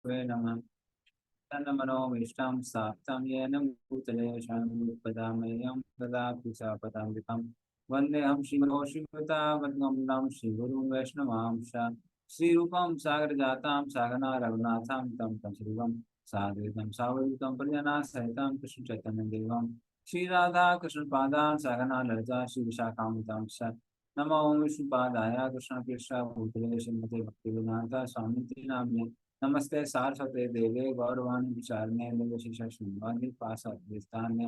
विष्णवे नमः। तन्मनोमीष्टं साप्तं येन भूतले शान्तिपदामयं ददातु सा पदाम्बिकां। वन्देऽहं श्रीगुरो श्रीयुतावद्गमनं श्रीगुरुं वैष्णवांश श्रीरूपं सागरजातां सागना रघुनाथां तं शिवं साद्वैतं सावधूतं परिजनासहितं कृष्णचैतन्यदेवं श्रीराधाकृष्णपादान् सागना ललिता श्रीविशाखान्वितां च नमो विष्णुपादाय कृष्णप्रेष्ठाय भूतले श्रीमते भक्तिवेदान्त स्वामिति नाम्ने नमस्ते सारस्वते देवे गौरवाणी विचारणे निर्विशेषवादी पाशास्तान्य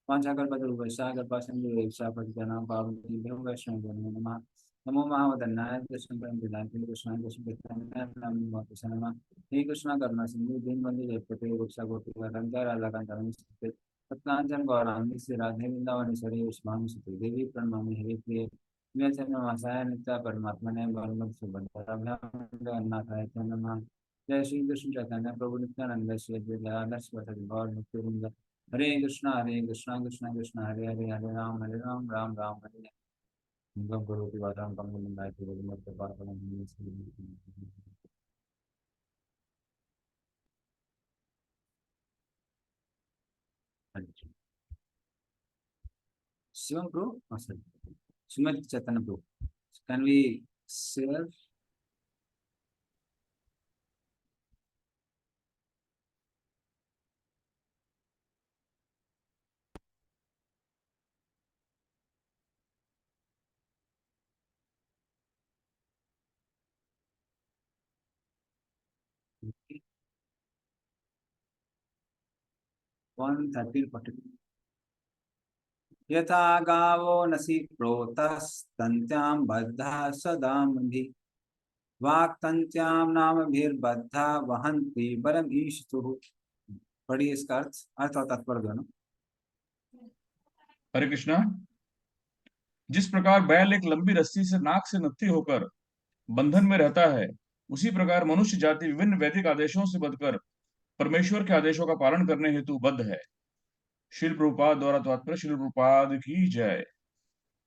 पांचाकल्पतरुवैशा कल्पासंदेशा पतितनां पावनेभ्यो वैष्णवेभ्यो नमः। नमो महावदन्नाय कृष्ण प्रेमप्रदाय कृष्णाय कृष्णचैतन्याय नमो कृष्ण हे कृष्ण करुणा सिंधु दीनबंधु जगत्पते गोपिका गोपिका राधाकांत नमस्ते सत्कांचन गौरांगी श्री राधे वृंदावनेश्वरी विश्वामिसुते देवी प्रणमामि हरे प्रिय वासाय नित्य परमात्मने गौरमत सुभद्राभ्यां नमः। जय श्री कृष्ण चैतन्य प्रभु नित्यानंद श्री अद्वैत श्री गौर नित्यानंद हरे कृष्णा कृष्णा कृष्णा हरे हरे हरे राम राम राम हरे हरे। गुरु की बात हम कम मंदाय पूरे मत बात हम शिवम प्रो श्रीमद चैतन्य प्रो कैन वी शेयर 1:30 यथा गावो नसी प्रोतस्तन्त्यां बद्धा सदाम्भि वाक्तन्त्यां नामभिर्बद्धा वहन्ति बलम् ईशतुः। पढ़िए इसका अर्थ और तात्पर्य दोनों। हरे कृष्णा। जिस प्रकार बैल एक लंबी रस्सी से नाक से नत्थी होकर बंधन में रहता है, उसी प्रकार मनुष्य जाति विभिन्न वैदिक आदेशों से बंधकर परमेश्वर के आदेशों का पालन करने हेतु बद्ध है। श्रील प्रभुपाद द्वारा तात्पर्य। श्रील प्रभुपाद की जय।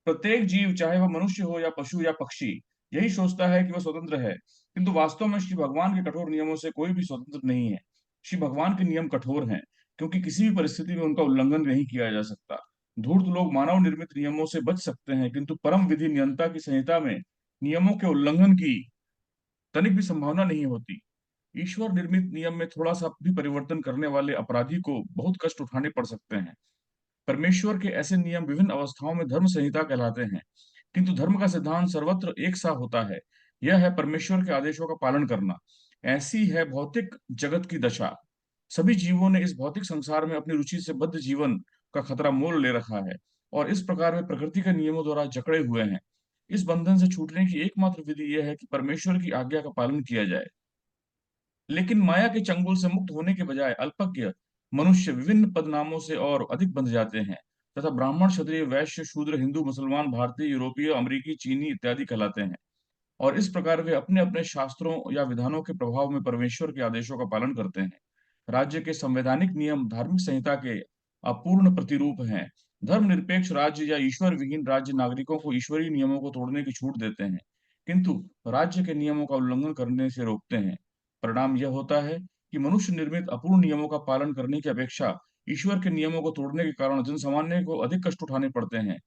प्रत्येक जीव, चाहे वह मनुष्य हो या पशु या पक्षी, यही सोचता है कि वह स्वतंत्र है, किंतु वास्तव में श्री भगवान के कठोर नियमों से कोई भी स्वतंत्र नहीं है। श्री भगवान के नियम कठोर हैं, क्योंकि किसी भी परिस्थिति में उनका उल्लंघन नहीं किया जा सकता। धूर्त लोग मानव निर्मित नियमों से बच सकते हैं, किंतु परम विधि नियंता की संहिता में नियमों के उल्लंघन की तनिक भी संभावना नहीं होती। ईश्वर निर्मित नियम में थोड़ा सा भी परिवर्तन करने वाले अपराधी को बहुत कष्ट उठाने पड़ सकते हैं। परमेश्वर के ऐसे नियम विभिन्न अवस्थाओं में धर्म संहिता कहलाते हैं, किंतु धर्म का सिद्धांत सर्वत्र एक सा होता है। यह है परमेश्वर के आदेशों का पालन करना। ऐसी है भौतिक जगत की दशा। सभी जीवों ने इस भौतिक संसार में अपनी रुचि से बद्ध जीवन का खतरा मोल ले रखा है और इस प्रकार वे प्रकृति के नियमों द्वारा जकड़े हुए हैं। इस बंधन से छूटने की एकमात्र विधि यह है कि परमेश्वर की आज्ञा का पालन किया जाए। लेकिन माया के चंगुल से मुक्त होने के बजाय अल्पज्ञ मनुष्य विभिन्न पदनामों से और अधिक बंध जाते हैं तथा ब्राह्मण, क्षत्रिय, वैश्य, शूद्र, हिंदू, मुसलमान, भारतीय, यूरोपीय, अमेरिकी, चीनी इत्यादि कहलाते हैं। और इस प्रकार वे अपने अपने शास्त्रों या विधानों के प्रभाव में परमेश्वर के आदेशों का पालन करते हैं। राज्य के संवैधानिक नियम धार्मिक संहिता के अपूर्ण प्रतिरूप हैं। धर्मनिरपेक्ष राज्य या ईश्वर विहीन राज्य नागरिकों को ईश्वरीय नियमों को तोड़ने की छूट देते हैं, किंतु राज्य के नियमों का उल्लंघन करने से रोकते हैं। परिणाम यह होता है कि मनुष्य निर्मित अपूर्ण नियमों का पालन करने की अपेक्षा ईश्वर के नियमों को तोड़ने के कारण जनसामान्य को अधिक कष्ट उठाने पड़ते हैं।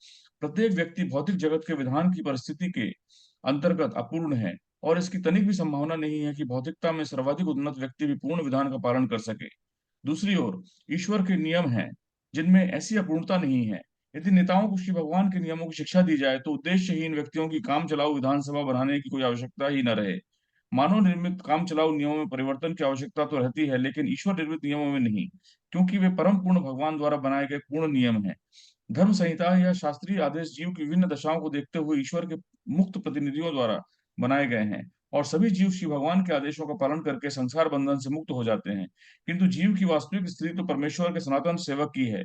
प्रत्येक व्यक्ति भौतिक जगत के विधान की परिस्थिति के अंतर्गत अपूर्ण है और इसकी तनिक भी संभावना नहीं है कि भौतिकता में सर्वाधिक उन्नत व्यक्ति भी पूर्ण विधान का पालन कर सके। दूसरी ओर ईश्वर के नियम हैं जिनमें ऐसी अपूर्णता नहीं है। यदि नेताओं को श्री भगवान के नियमों की शिक्षा दी जाए तो उद्देश्यहीन व्यक्तियों की काम चलाऊ विधानसभा बनाने की कोई आवश्यकता ही न रहे। मानव निर्मित काम चलाऊ नियमों में परिवर्तन की आवश्यकता तो रहती है, लेकिन ईश्वर निर्मित नियमों में नहीं, क्योंकि वे परम पूर्ण भगवान द्वारा बनाए गए पूर्ण नियम हैं। धर्म संहिता या शास्त्रीय आदेश जीव की विभिन्न दशाओं को देखते हुए ईश्वर के मुक्त प्रतिनिधियों द्वारा बनाए गए हैं और सभी जीव श्री भगवान के आदेशों का पालन करके संसार बंधन से मुक्त हो जाते हैं। किंतु जीव की वास्तविक स्थिति तो परमेश्वर के सनातन सेवक की है।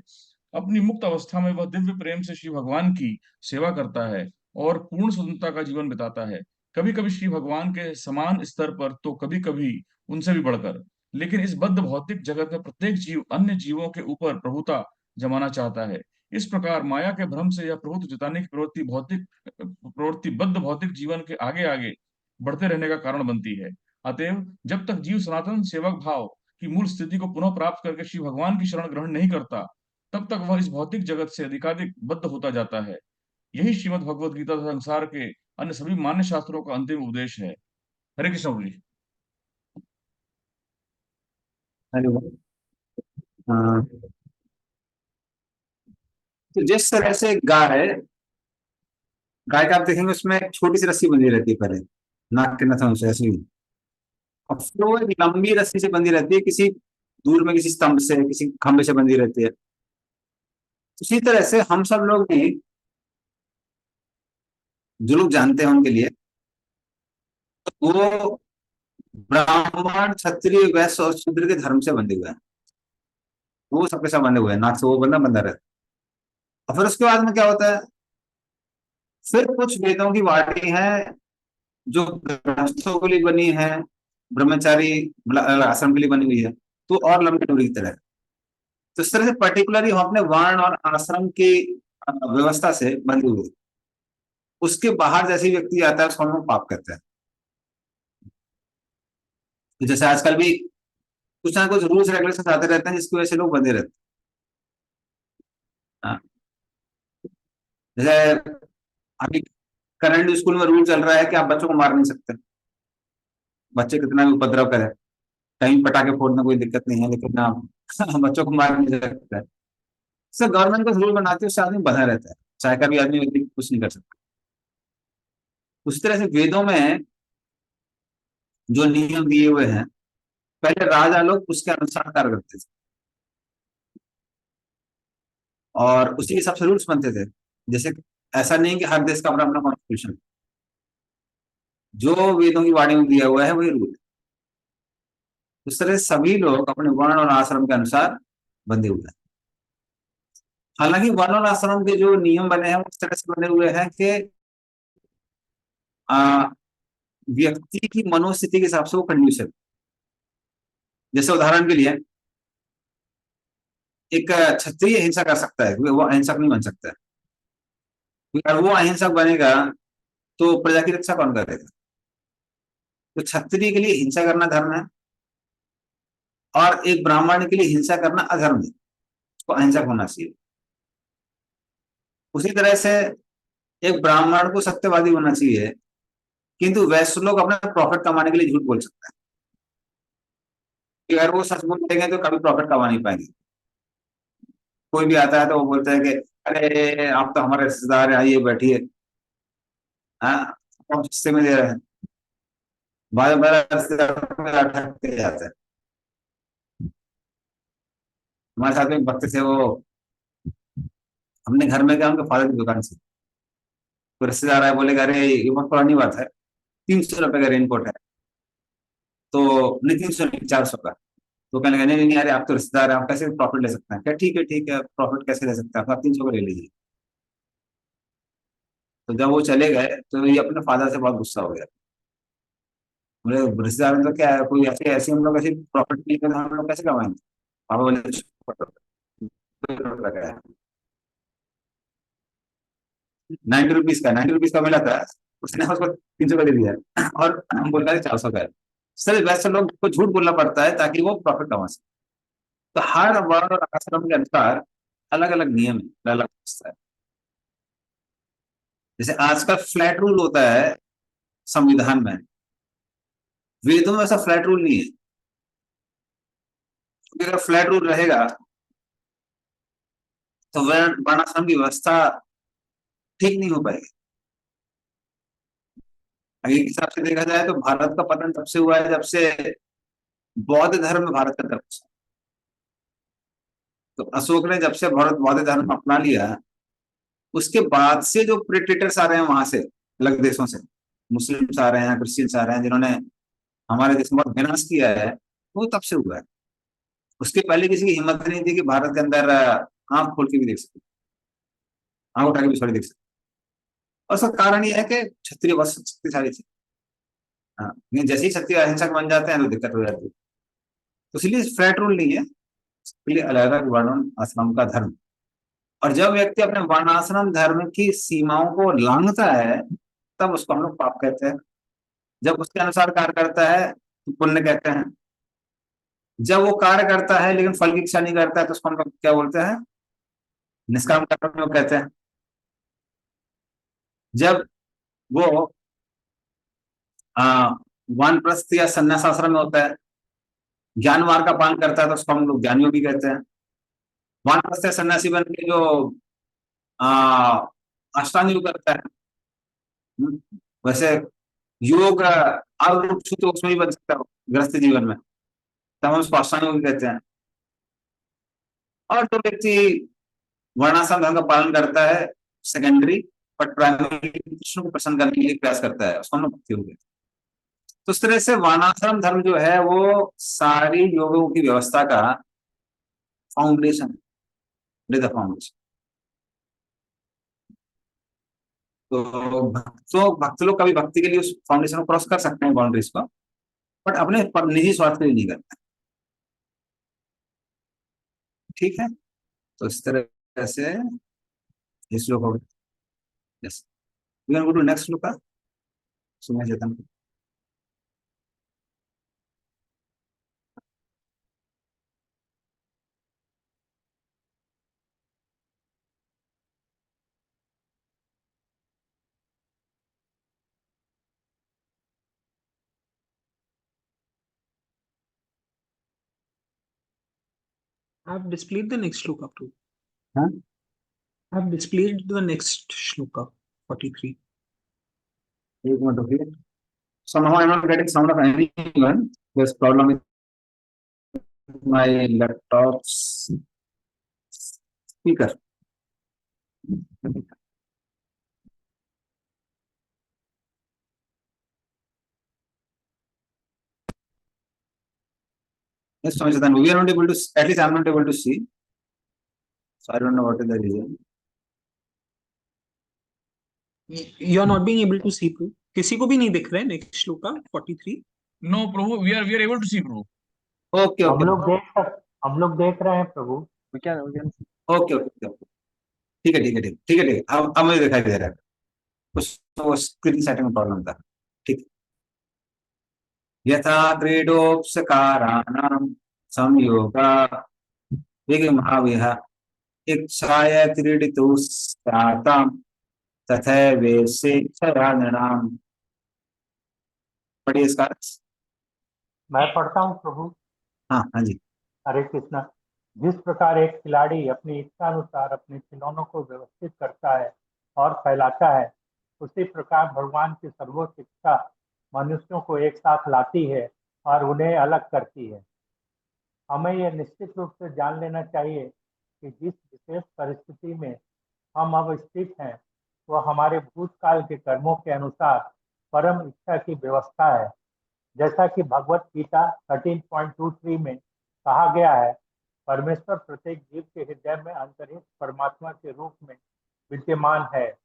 अपनी मुक्त अवस्था में वह दिव्य प्रेम से श्री भगवान की सेवा करता है और पूर्ण स्वतंत्रता का जीवन बिताता है, कभी कभी श्री भगवान के समान स्तर पर तो कभी कभी उनसे भी बढ़कर। लेकिन इस बद्ध भौतिक जगत में प्रत्येक जीव अन्य जीवों के ऊपर प्रभुता जमाना चाहता है। इस प्रकार माया के भ्रम से यह प्रभुत्व जताने की प्रवृत्ति बद्ध भौतिक जीवन के आगे आगे बढ़ते रहने का कारण बनती है। अतएव जब तक जीव सनातन सेवक भाव की मूल स्थिति को पुनः प्राप्त करके श्री भगवान की शरण ग्रहण नहीं करता, तब तक वह इस भौतिक जगत से अधिकाधिक बद्ध होता जाता है। यही श्रीमद् भगवत गीता तथा संसार के अन्य सभी मान्य शास्त्रों का अंतिम उपदेश है। हरे कृष्ण प्रभु जी। हेलो। हाँ, तो जिस तरह से गाय है, गाय का आप देखेंगे उसमें एक छोटी सी रस्सी बंधी रहती है पहले, नाक के नथुन से ऐसी, और फिर वो एक लंबी रस्सी से बंधी रहती है, किसी दूर में किसी स्तंभ से, किसी खंभे से बंधी रहती है। उसी तरह से हम सब लोग भी, जो लोग जानते हैं उनके लिए, वो ब्राह्मण क्षत्रिय वैश्य और शूद्र के धर्म से बंधे हुए हैं। वो सबके साथ बंधे हुए हैं, नाक से वो बंधा बंधा रहता है। और फिर उसके बाद में क्या होता है, फिर कुछ वेदों की वाणी है जो गृहस्थों के लिए बनी है, ब्रह्मचारी आश्रम के लिए बनी हुई है, तो और लंबी दूरी की तरह है। तो इस तरह से पर्टिकुलरली हम अपने वर्ण और आश्रम की व्यवस्था से बंधे हुए, उसके बाहर जैसे व्यक्ति आता है उसको हम लोग पाप कहते हैं। तो जैसे आजकल भी कुछ ना कुछ रूल्स रेगुलेशन आते रहते हैं जिसकी वजह से लोग बंधे रहते हैं। हाँ, जैसे अभी करंट स्कूल में रूल चल रहा है कि आप बच्चों को मार नहीं सकते, बच्चे कितना भी उपद्रव करें, कहीं पटाखे फोड़ने कोई दिक्कत नहीं है, लेकिन आप बच्चों को मार नहीं सकते। सर गवर्नमेंट का रूल बनाती है, उससे आदमी बंधा रहता है, चाहे का भी आदमी व्यक्ति कुछ नहीं कर सकता। उस तरह से वेदों में जो नियम दिए हुए हैं, पहले राजा लोग उसके अनुसार कार्य करते थे और उसी हिसाब से रूल्स बनते थे। जैसे ऐसा नहीं कि हर देश का अपना अपना कॉन्स्टिट्यूशन, जो वेदों की वाणी में दिया हुआ है वही रूल है। उस तरह से सभी लोग अपने वर्ण और आश्रम के अनुसार बंधे हुए हैं। हालांकि वर्ण और आश्रम के जो नियम बने हैं वो इस तरह से बने हुए हैं कि आ, व्यक्ति की मनोस्थिति के हिसाब से वो कंड्यूसिव। जैसे उदाहरण के लिए, एक क्षत्रिय हिंसा कर सकता है, वो अहिंसक नहीं बन सकता है, क्योंकि अगर वो अहिंसक बनेगा तो प्रजा की रक्षा कौन करेगा। तो क्षत्रिय के लिए हिंसा करना धर्म है, और एक ब्राह्मण के लिए हिंसा करना अधर्म है, उसको अहिंसक होना चाहिए। उसी तरह से एक ब्राह्मण को सत्यवादी होना चाहिए, किंतु वैश्य लोग अपना प्रॉफिट कमाने के लिए झूठ बोल सकते हैं, कि अगर वो सच बोल देंगे तो कभी प्रॉफिट कमा नहीं पाएंगे। कोई भी आता है तो वो बोलता है कि अरे आप तो हमारे रिश्तेदार हैं, आइए बैठिए, हाँ हम हिस्से में दे रहे हैं। बाद में रिश्तेदार ठग के जाता है। हमारे साथ में एक भक्त थे, वो हमने घर में गया उनके फादर की दुकान से, तो रिश्तेदार आए, बोले अरे ये बहुत पुरानी बात है, 300 रुपए का रेनकोट है, तो नहीं 300 नहीं 400 का। तो कहने लगे नहीं नहीं, अरे आप तो रिश्तेदार हैं, आप कैसे प्रॉफिट ले सकते हैं। क्या ठीक है, प्रॉफिट कैसे ले सकते हैं, आप 300 का ले लीजिए। तो जब वो चले गए तो ये अपने फादर से बहुत गुस्सा हो गया। बोले रिश्तेदार में तो क्या है, कोई ऐसे ऐसे हम लोग ऐसे प्रॉफिट नहीं करते, हम लोग कैसे कमाएंगे। पापा बोले 90 रुपीज का, 90 रुपीज का मिला था, उसने उसको 300 का दे दिया और हम बोल रहे 400 का है। सर वैसे लोग को झूठ बोलना पड़ता है ताकि वो प्रॉफिट कमा सके। तो हर वर्ण और आश्रम के अनुसार अलग अलग नियम है, अलग अलग व्यवस्था है। जैसे आज का फ्लैट रूल होता है संविधान में, वेदों में ऐसा फ्लैट रूल नहीं है, क्योंकि अगर फ्लैट रूल रहेगा तो वर्णाश्रम की व्यवस्था ठीक नहीं हो पाएगी। अगर एक हिसाब से देखा जाए तो भारत का पतन तब से हुआ है जब से बौद्ध धर्म भारत का धर्म था। तो अशोक ने जब से भारत बौद्ध धर्म अपना लिया, उसके बाद से जो प्रेडेटर्स आ रहे हैं वहां से, अलग देशों से, मुस्लिम्स आ रहे हैं, क्रिश्चियंस आ रहे हैं, जिन्होंने हमारे देश में बहुत विनाश किया है, वो तब से हुआ है। उसके पहले किसी की हिम्मत नहीं थी कि भारत के अंदर आंख खोल के भी देख सके, आंख उठा के भी थोड़ी देख सके। और उसका कारण ये है कि क्षत्रिय बहुत शक्तिशाली थे। हाँ, लेकिन जैसे ही क्षत्रिय अहिंसक बन जाते हैं तो दिक्कत हो जाती है। तो इसलिए फ्लैट रूल नहीं है, इसके लिए अलग अलग वर्ण आश्रम का धर्म। और जब व्यक्ति अपने वर्णाश्रम धर्म की सीमाओं को लांघता है, तब उसको हम लोग पाप कहते हैं। जब उसके अनुसार कार्य करता है तो पुण्य कहते हैं। जब वो कार्य करता है लेकिन फल की इच्छा नहीं करता है तो उसको हम लोग क्या बोलते हैं? निष्काम कर्म योग कहते हैं। जब वो आ, वानप्रस्थ या संन्यास आश्रम में होता है, ज्ञान मार्ग का पालन करता है तो उसको हम लोग ज्ञान योगी कहते हैं। वानप्रस्थ या सन्यासी बन के जो आ, अष्टांग योग करता है, वैसे योग आरूप तो उसमें भी बन सकता है गृहस्थ जीवन में, तब हम उसको अष्टांग योग कहते हैं। और जो व्यक्ति वर्णाश्रम धर्म का पालन करता है, सेकेंडरी, बट प्राइमरी कृष्ण को प्रसन्न करने के लिए प्रयास करता है, उसको हम लोग भक्ति योग कहते हैं। तो इस तरह से वर्णाश्रम धर्म जो है वो सारी योगों की व्यवस्था का फाउंडेशन, द फाउंडेशन। तो भक्त लोग कभी भक्ति के लिए उस फाउंडेशन को क्रॉस कर सकते हैं, बाउंड्रीज को, बट अपने निजी स्वार्थ के लिए नहीं करते। ठीक है, तो इस तरह से ये श्लोक हो गया। Yes, we can go to next श्लोक। सुमेश चेतन। I've displayed the next shloka, Prabhu. हाँ, I've displayed the next shloka, 43. एक मिनट रुकिए। Somehow I'm not getting sound of anyone. There's problem with my laptop's speaker. Yes, Swami Chidananda, we are not able to, at least I'm not able to see. So I don't know what is the reason. You're not being able to see, Prabhu. किसी को भी नहीं दिख रहा है next shloka 43. No, Prabhu, we are able to see, Prabhu. Okay, हम okay, लोग देख रहे हैं प्रभु। okay, okay, okay. ठीक है, ठीक है, ठीक ठीक है, ठीक है। अब मुझे दिखाई दे रहा है। कुछ तो स्क्रीन सेटिंग में प्रॉब्लम था। ठीक। यथा क्रीडोपस्काराणां संयोगा विगमहाविह इच्छाय क्रीडितुः स्यातां तथैवेशेच्छया नृणाम्। पढ़िए इसका। मैं पढ़ता हूँ प्रभु। हाँ हाँ जी। हरे कृष्णा। जिस प्रकार एक खिलाड़ी अपनी इच्छा अनुसार अपने खिलौनों को व्यवस्थित करता है और फैलाता है, उसी प्रकार भगवान की सर्वोच्च इच्छा मनुष्यों को एक साथ लाती है और उन्हें अलग करती है। हमें यह निश्चित रूप से जान लेना चाहिए कि जिस विशेष परिस्थिति में हम अब स्थित हैं, वह हमारे भूतकाल के कर्मों के अनुसार परम इच्छा की व्यवस्था है। जैसा कि भगवत गीता 13.23 में कहा गया है, परमेश्वर प्रत्येक जीव के हृदय में अंतर्निहित परमात्मा के रूप में विद्यमान है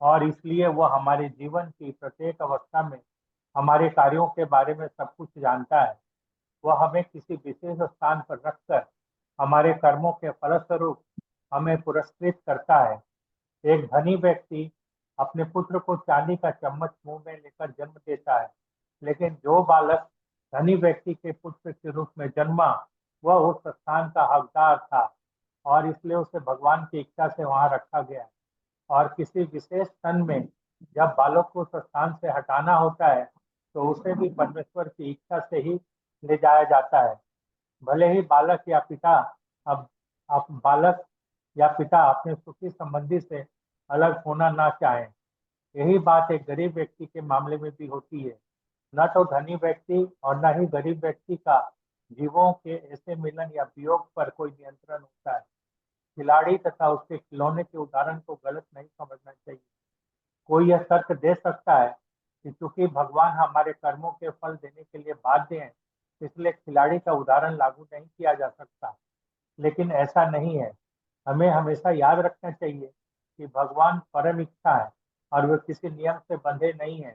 और इसलिए वह हमारे जीवन की प्रत्येक अवस्था में हमारे कार्यों के बारे में सब कुछ जानता है। वह हमें किसी विशेष स्थान पर रखकर हमारे कर्मों के फलस्वरूप हमें पुरस्कृत करता है। एक धनी व्यक्ति अपने पुत्र को चांदी का चम्मच मुंह में लेकर जन्म देता है, लेकिन जो बालक धनी व्यक्ति के पुत्र के रूप में जन्मा, वह उस स्थान का हकदार था और इसलिए उसे भगवान की इच्छा से वहां रखा गया। और किसी विशेष क्षण में जब बालक को उस स्थान से हटाना होता है, तो उसे भी परमेश्वर की इच्छा से ही ले जाया जाता है। भले ही बालक या पिता अब बालक या पिता अपने सुखी संबंधी से अलग होना ना चाहें। यही बात एक गरीब व्यक्ति के मामले में भी होती है। न तो धनी व्यक्ति और न ही गरीब व्यक्ति का जीवों के ऐसे मिलन या वियोग पर कोई नियंत्रण होता है। खिलाड़ी तथा उसके खिलौने के उदाहरण को गलत नहीं समझना चाहिए। कोई यह तर्क दे सकता है कि चूंकि भगवान हमारे कर्मों के फल देने के लिए बाध्य हैं, इसलिए खिलाड़ी का उदाहरण लागू नहीं किया जा सकता, लेकिन ऐसा नहीं है। हमें हमेशा याद रखना चाहिए कि भगवान परम इच्छा है और वे किसी नियम से बंधे नहीं हैं।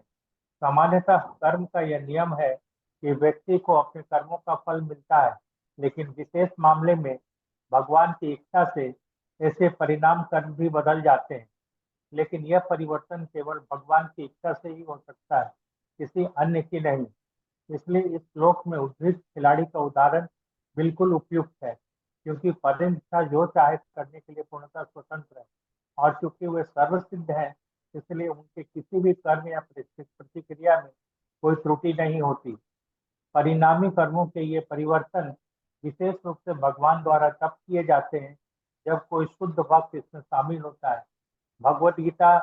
सामान्यतः कर्म का यह नियम है कि व्यक्ति को अपने कर्मों का फल मिलता है, लेकिन विशेष मामले में भगवान की इच्छा से ऐसे परिणाम कर्म भी बदल जाते हैं। लेकिन यह परिवर्तन केवल भगवान की इच्छा से ही हो सकता है, किसी अन्य की नहीं। इसलिए इस श्लोक में उद्धृत खिलाड़ी का उदाहरण बिल्कुल उपयुक्त है, क्योंकि पदेष्ठा जो चाहे करने के लिए पूर्णतः स्वतंत्र है, और चूंकि वे सर्वसिद्ध हैं, इसलिए उनके किसी भी कर्म या प्रतिक्रिया में कोई त्रुटि नहीं होती। परिणामी कर्मों के ये परिवर्तन विशेष रूप से भगवान द्वारा तब किए जाते हैं जब कोई शुद्ध भक्त इसमें शामिल होता है। भगवत गीता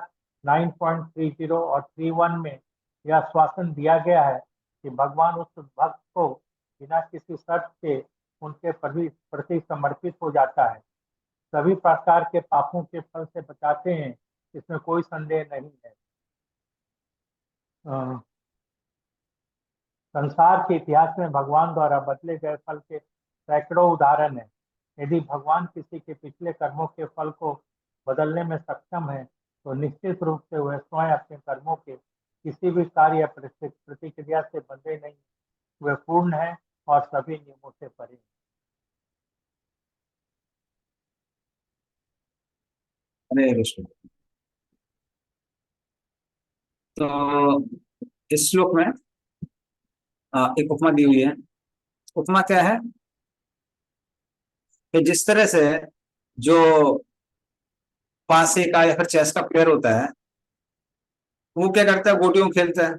9.30 और 31 में यह आश्वासन दिया गया है कि भगवान उस भक्त को बिना किसी शर्त के उनके प्रति समर्पित हो जाता है, सभी प्रकार के पापों के फल से बचाते हैं, इसमें कोई संदेह नहीं है। संसार के इतिहास में भगवान द्वारा बदले गए फल के सैकड़ों उदाहरण हैं। यदि भगवान किसी के पिछले कर्मों के फल को बदलने में सक्षम है, तो निश्चित रूप से वह स्वयं अपने कर्मों के किसी भी कार्य या प्रतिक्रिया से बंधे नहीं, वे पूर्ण है और सभी नियमों से परे। हरे कृष्ण। तो इस श्लोक में एक उपमा दी हुई है। उपमा क्या है कि जिस तरह से जो पासे का या फिर चेस का प्लेयर होता है, वो क्या करता है, गोटियों खेलता है।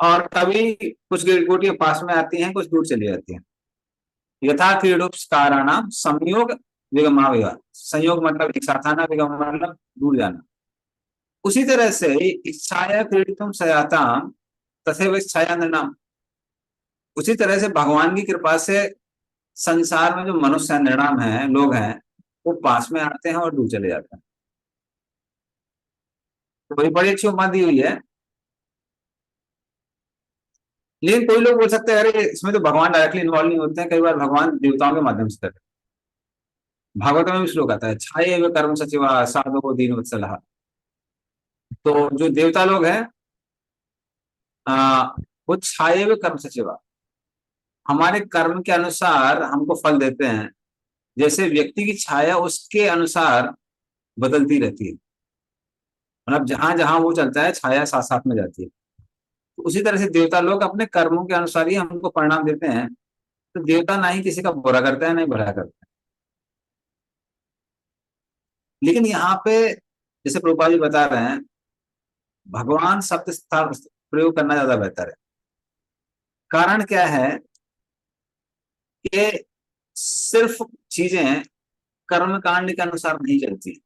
और कभी कुछ गोटियां पास में आती हैं, कुछ दूर चली जाती हैं। यथा क्रीडोपस्काराणाम संयोग विगमाविगा। संयोग मतलब एक साथ आना, विगम मतलब दूर जाना। उसी तरह से इच्छाया क्रीडितुम सयाताम तथैव इच्छाया नृणाम। उसी तरह से भगवान की कृपा से संसार में जो मनुष्य नृणाम है, लोग हैं, वो पास में आते हैं और दूर चले जाते हैं। तो वही बड़ी अच्छी उपमा दी हुई है। लेकिन कोई लोग बोल सकते हैं अरे इसमें तो भगवान डायरेक्टली इन्वॉल्व नहीं होते हैं, कई बार भगवान देवताओं के माध्यम से करते हैं। भागवत में भी श्लोक आता है, छाये व कर्म सचिवा साधो दीन वत्सलः। तो जो देवता लोग हैं वो छाये व कर्म सचिवा, हमारे कर्म के अनुसार हमको फल देते हैं। जैसे व्यक्ति की छाया उसके अनुसार बदलती रहती है, मतलब जहां जहां वो चलता है छाया साथ साथ में जाती है। तो उसी तरह से देवता लोग अपने कर्मों के अनुसार ही हमको परिणाम देते हैं। तो देवता ना ही किसी का बुरा करता है, ना ही भला करता है। लेकिन यहाँ पे जैसे प्रभुपाद जी बता रहे हैं, भगवान शब्द प्रयोग करना ज्यादा बेहतर है। कारण क्या है कि सिर्फ चीजें कर्मकांड के अनुसार नहीं चलती।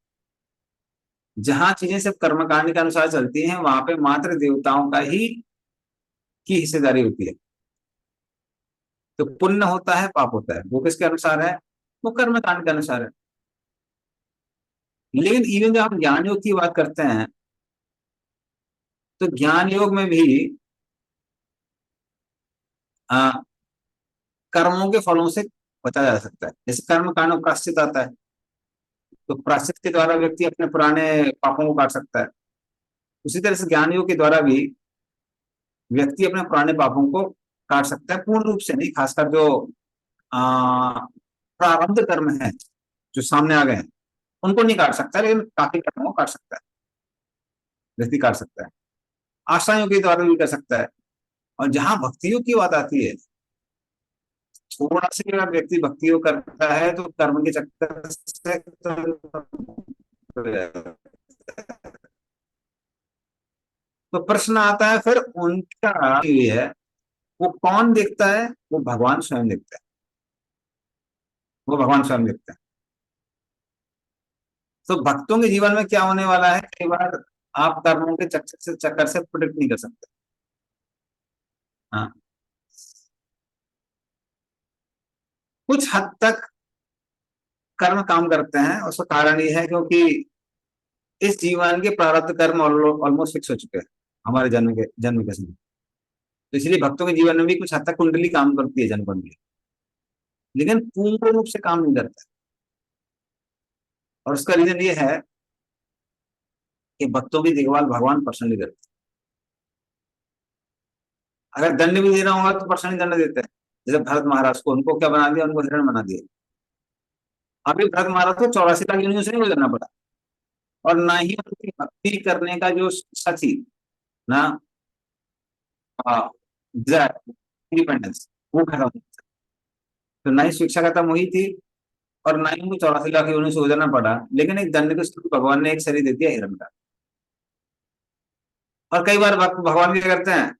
जहां चीजें सिर्फ कर्मकांड के अनुसार चलती हैं, वहां पे मात्र देवताओं का ही की हिस्सेदारी होती है। तो पुण्य होता है, पाप होता है, वो किसके अनुसार है? वो कर्मकांड के अनुसार है। लेकिन इवन जब हम ज्ञान योग की बात करते हैं, तो ज्ञान योग में भी कर्मों के फलों से बचा जा सकता है। जैसे कर्म कांड में प्रायश्चित आता है, तो प्रायश्चित के द्वारा व्यक्ति अपने पुराने पापों को काट सकता है। उसी तरह से ज्ञान योग के द्वारा भी व्यक्ति अपने पुराने पापों को काट सकता है, पूर्ण रूप से नहीं, खासकर जो प्रारब्ध कर्म है जो सामने आ गए हैं उनको नहीं काट सकता, लेकिन काफी कर्मों को काट सकता है, व्यक्ति काट सकता है। आशाओं के द्वारा भी कर सकता है। और जहां भक्तियों की बात आती है, थोड़ा सा अगर व्यक्ति भक्तियों करता है तो कर्म के चक्कर से तो प्रश्न आता है फिर उनका ये है, वो कौन देखता है? वो भगवान स्वयं देखता है। वो भगवान स्वयं देखता है। तो भक्तों के जीवन में क्या होने वाला है, कई बार आप कर्मों के चक्कर से प्रोटेक्ट नहीं कर सकते। हाँ, कुछ हद तक कर्म काम करते हैं। उसका कारण ये है क्योंकि इस जीवन के प्रारब्ध कर्म ऑलमोस्ट फिक्स हो चुके हैं हमारे जन्म के समय। तो इसलिए भक्तों के जीवन में भी कुछ हद तक कुंडली काम करती है जन्म कुंडली, लेकिन पूर्ण रूप से काम नहीं करता है। और उसका रीजन ये है कि भक्तों की देखभाल भगवान पर्सनली करते हैं। अगर दंड भी देना होगा तो पर्सनली दंड देते हैं। जैसे भरत महाराज को, उनको क्या बना दिया? उनको हिरण बना दिया। अभी भरत महाराज को 84 लाख योनियों से नहीं गुजरना पड़ा, और ना ही उनकी भक्ति करने का जो इच्छा थी ना, इंडिपेंडेंस वो खत्म हुई। तो ना ही शिक्षा खत्म हुई थी और ना ही उनको 84 लाख योनियों से गुजरना पड़ा, लेकिन एक दंड के स्वरूप भगवान ने एक शरीर दे दिया हिरण का। और कई बार भगवान क्या करते हैं,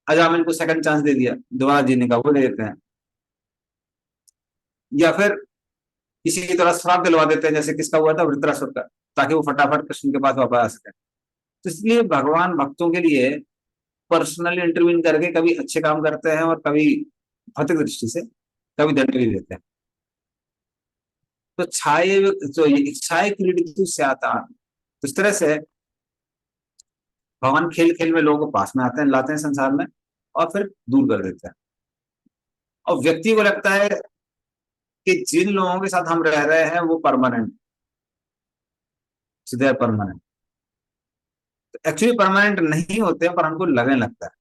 अजामिल को सेकंड चांस दे दिया दोबारा जीने का, वो दे देते हैं। या फिर किसी की तरह श्राप दिलवा देते हैं, जैसे किसका हुआ था, वृत्रासुर का, ताकि वो फटाफट कृष्ण के पास वापस आ सके। तो इसलिए भगवान भक्तों के लिए पर्सनली इंटरवीन करके कभी अच्छे काम करते हैं और कभी भौतिक दृष्टि से कभी दंड भी देते हैं। तो छाये तो इच्छाए क्रीडितु स्यातान, तो इस तरह से भगवान खेल खेल में लोगों को पास में आते हैं, लाते हैं संसार में और फिर दूर कर देते हैं। और व्यक्ति को लगता है कि जिन लोगों के साथ हम रह रहे हैं वो परमानेंट, दे आर परमानेंट। तो एक्चुअली परमानेंट नहीं होते हैं, पर हमको लगने लगता है।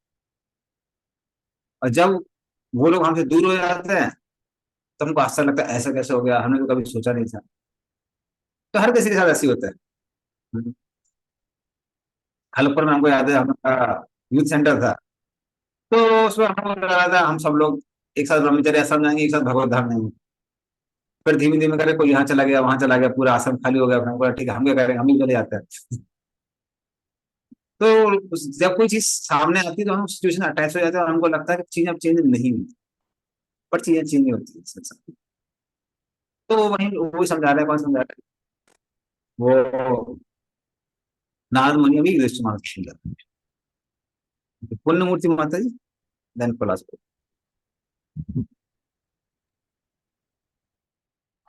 और जब वो लोग हमसे दूर हो जाते हैं तो हमको आश्चर्य लगता है, ऐसा कैसे हो गया, हमने तो कभी सोचा नहीं था। तो हर किसी के साथ ऐसे होता है। हलप्पर में हमको याद है, हमारा यूथ सेंटर था, तो उसमें हमको लगा था हम सब लोग एक साथ ब्रह्मचर्य आश्रम जाएंगे, एक साथ भगवत धाम जाएंगे। फिर धीमे धीमे करे कोई यहाँ चला गया, वहां चला गया, पूरा आश्रम खाली हो गया। फिर हमको लगा, ठीक है हम क्या करेंगे, हम भी चले जाते हैं। तो जब कोई चीज सामने आती है तो हम सिचुएशन अटैच हो जाते हैं और हमको लगता है कि चीजें अब चेंज नहीं हुई, पर चीजें चेंज होती है संसार। तो वही वो समझा रहे हैं, कौन समझा रहे हैं, वो नारद मुनि अभी दृष्टि मार्ग, पुण्य मूर्ति माता जी, देन पलाश।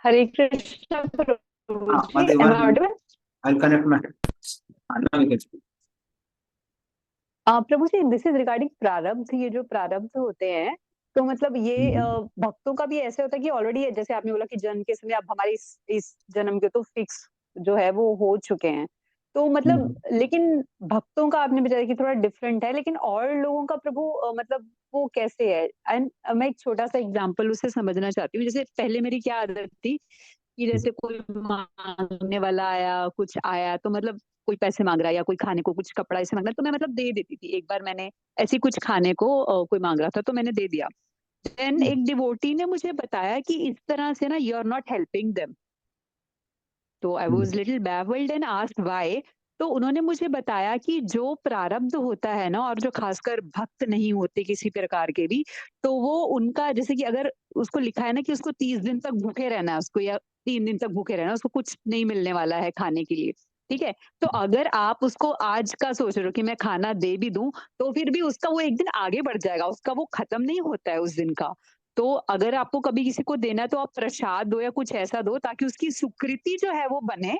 हरे कृष्ण प्रभु हाँ जी, माता am I audible? I connect my head. प्रभु जी, दिस इज रिगार्डिंग प्रारब्ध। ये जो प्रारब्ध होते हैं, तो मतलब ये भक्तों का भी ऐसे होता है कि ऑलरेडी, जैसे आपने बोला कि जन्म के समय अब हमारे इस जन्म के तो फिक्स जो है वो हो चुके हैं, तो मतलब लेकिन भक्तों का आपने बताया कि थोड़ा डिफरेंट है, लेकिन और लोगों का प्रभु मतलब वो कैसे है? एंड मैं एक छोटा सा एग्जांपल उससे समझना चाहती हूँ। जैसे पहले मेरी क्या आदत थी कि जैसे कोई मांगने वाला आया, कुछ आया, तो मतलब कोई पैसे मांग रहा है या कोई खाने को, कुछ कपड़ा ऐसे मांग रहा है, तो मैं मतलब दे देती थी। एक बार मैंने ऐसी कुछ खाने को कोई मांग रहा था तो मैंने दे दिया। देन एक डिवोटी ने मुझे बताया कि इस तरह से ना you are not helping them. तो I was little baffled and asked why. तो उन्होंने मुझे बताया कि जो प्रारब्ध होता है ना, और जो खासकर भक्त नहीं होते किसी प्रकार के भी, तो वो उनका, जैसे कि अगर उसको लिखा है ना कि उसको 30 दिन तक भूखे रहना है, उसको या 3 दिन तक भूखे रहना है, उसको कुछ नहीं मिलने वाला है खाने के लिए, ठीक है। तो अगर आप उसको आज का सोच रहे हो कि मैं खाना दे भी दूं, तो फिर भी उसका वो एक दिन आगे बढ़ जाएगा, उसका वो खत्म नहीं होता है उस दिन का। तो अगर आपको कभी किसी को देना है तो आप प्रसाद दो या कुछ ऐसा दो, ताकि उसकी सुकृति जो है वो बने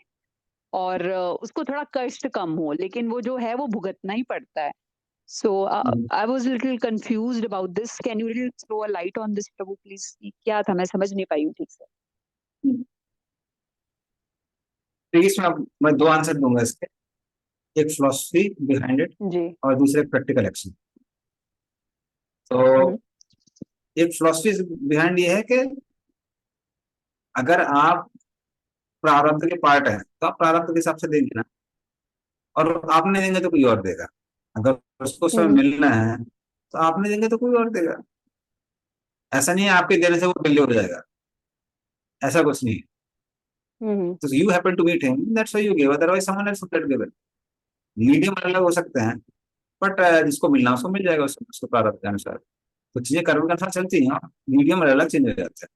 और उसको थोड़ा कष्ट कम हो, लेकिन वो जो है वो भुगतना ही पड़ता है। So I was little confused about this. Can you little throw a light on this प्रभु प्लीज? क्या था, मैं समझ नहीं पाई हूँ ठीक से। देखिए इसमें मैं दो आंसर दूंगा इसके, एक फिलोसफी बिहाइंड इट जी। और दूसरे प्रैक्टिकल एक्शन। तो एक फिलोसफी बिहाइंड ये है कि अगर आप प्रारब्ध के पार्ट है तो आप प्रारब्ध के हिसाब से देंगे ना, और आप नहीं देंगे तो कोई और देगा। अगर उसको स्वयं मिलना है तो आप नहीं देंगे तो कोई और देगा। ऐसा नहीं है आपके देने से वो बिल्ली हो जाएगा, ऐसा कुछ नहीं है। तो you happen to meet him, that's why you give, otherwise someone else would give. Medium अलग हो सकते हैं, बट जिसको मिलना है उसको मिल जाएगा, उसको प्रारब्ध के अनुसार। तो चीजें कर्म के अनुसार चलती हैं, मीडियम अलग अलग चेंज हो जाते हैं।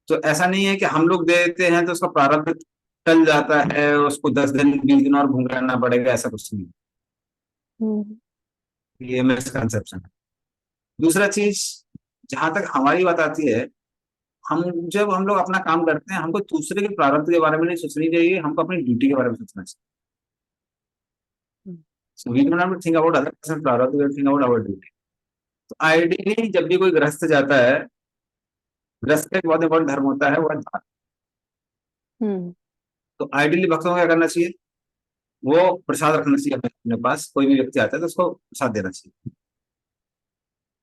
तो ऐसा नहीं है कि हम लोग दे देते हैं तो उसका प्रारब्ध टल जाता है, उसको 10 दिन 20 दिन और भूख रहना पड़ेगा, ऐसा कुछ नहीं। ये मिसकंसेप्शन है। दूसरा चीज, जहां तक हमारी बात आती है, हम जब हम लोग अपना काम करते हैं, हमको दूसरे के प्रारब्ध के बारे में नहीं सोचनी चाहिए, हमको अपनी ड्यूटी के बारे में सोचना चाहिए। So we do not think about other person's प्रारब्ध, we think about our duty. तो आइडियली जब भी कोई गृहस्थ जाता है, गृहस्थ का एक बहुत इंपॉर्टेंट धर्म होता है वो है दान। तो आइडियली भक्तों को क्या करना चाहिए, वो प्रसाद रखना चाहिए अपने पास। कोई भी व्यक्ति आता है तो उसको प्रसाद देना चाहिए।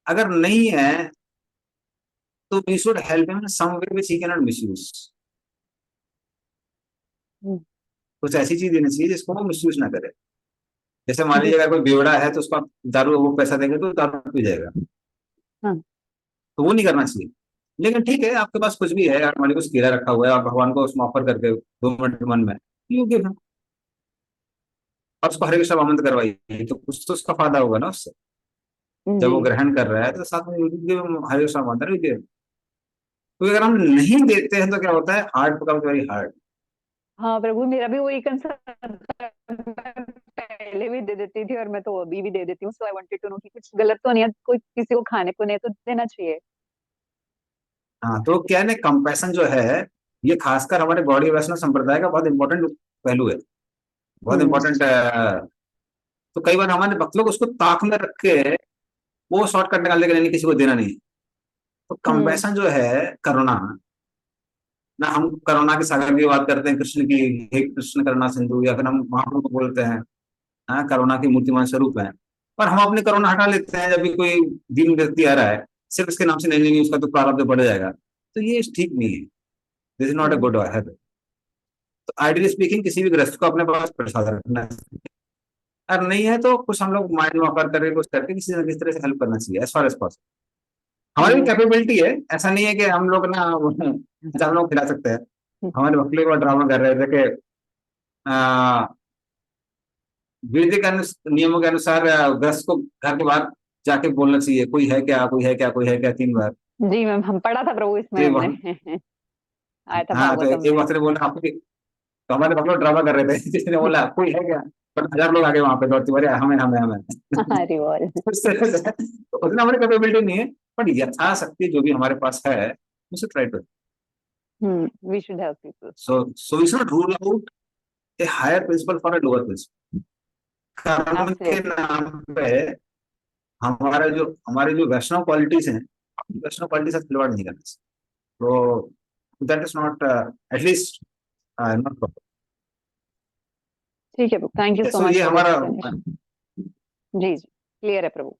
अगर नहीं है तो we should help him in some way which he can not misuse. कुछ ऐसी चीज देनी चाहिए जिसको वो मिसयूज ना करे। जैसे मान जी लीजिए अगर कोई बेवड़ा है तो उसको आप दारू, वो पैसा देंगे तो दारू पी जाएगा, हाँ तो वो नहीं करना चाहिए। लेकिन ठीक है, आपके पास कुछ भी है, हमारे कुछ कीड़ा रखा हुआ है, आप भगवान को उसमें ऑफर करके 2 मिनट मन में यू गिव हिम, और उसको हरे कृष्ण वामन करवाइए, तो कुछ तो उसका फायदा होगा ना उससे। जब जी वो ग्रहण कर रहा है तो साथ में you give him हरे कृष्ण वामन भी। क्योंकि अगर हम नहीं देते हैं तो क्या होता है, हार्ड बिकम्स वेरी हार्ड। हाँ प्रभु, मेरा भी वही कंसर्न था। मैं पहले भी दे देती थी और मैं तो अभी भी दे देती हूँ। सो आई वांटेड टू नो कि कुछ गलत तो नहीं है, कोई किसी को खाने को नहीं है तो देना चाहिए। हाँ, तो क्या है ना, कंपैशन जो है, ये खासकर हमारे गौड़ीय वैष्णव संप्रदाय का बहुत इंपॉर्टेंट पहलू है, बहुत हम्म इंपॉर्टेंट। तो कई बार हमारे भक्त लोग उसको ताक में रख के वो शॉर्टकट निकालने के लिए नहीं, किसी को देना नहीं। तो हम्म कंपैशन जो है, करुणा ना, हम करुणा के सागर की बात करते हैं, कृष्ण की, हे कृष्ण करुणा सिंधु, या फिर हम महाप्रभु को बोलते हैं हाँ करुणा की मूर्तिमान स्वरूप है। पर हम अपनी करुणा हटा लेते हैं जब भी कोई दीन व्यक्ति आ रहा है, सिर्फ इसके नाम से, नहीं नहीं नहीं, उसका तो प्रारब्ध बढ़ जाएगा। तो ये ठीक नहीं है, this is not a hmm good habit. तो आइडियली स्पीकिंग किसी भी ग्रस्त को अपने पास प्रसाद रखना है, अगर नहीं है तो कुछ हम लोग माइंड में ऑफर करके, कुछ करके किसी न किसी तरह से हेल्प करना चाहिए एज फार एज पॉसिबल। हमारी भी जी कैपेबिलिटी है, ऐसा नहीं है कि हम लोग ना हम लोग खिला सकते हैं। हमारे वकील को ड्रामा कर रहे थे कि वैदिक नियमों के अनुसार ग्रस्त को घर के बाहर जाके बोलना चाहिए, कोई है क्या, कोई है क्या, कोई है क्या, 3 बार। जी मैम, हम पढ़ा था प्रभु तो इसमें ये हमने। वक्त, आया था हाँ, तो भागवतम एक में। वक्त ने बोला आपको तो हमारे वकील ड्रामा कर रहे थे जिसने बोला कोई है क्या, पर 1000 लोग आगे वहां पे दौड़ते, अरे हमें हमें हमें अरे बोल। उस तरह से तो उतना हमारी कैपेबिलिटी नहीं है, बट यथाशक्ति जो भी हमारे पास है उसे ट्राई करो। We should help people. So we should rule out a higher principle for a lower principle. कर्म के एब्सोल्युटली। नाम पे हमारे जो वैष्णव क्वालिटीज हैं, वैष्णव क्वालिटी से खिलवाड़ नहीं करना चाहिए। तो that is not, at least not proper. ठीक है प्रभु, thank you so so much ये फॉर द हमारा एक्सप्लेनेशन। जी जी, क्लियर है प्रभु।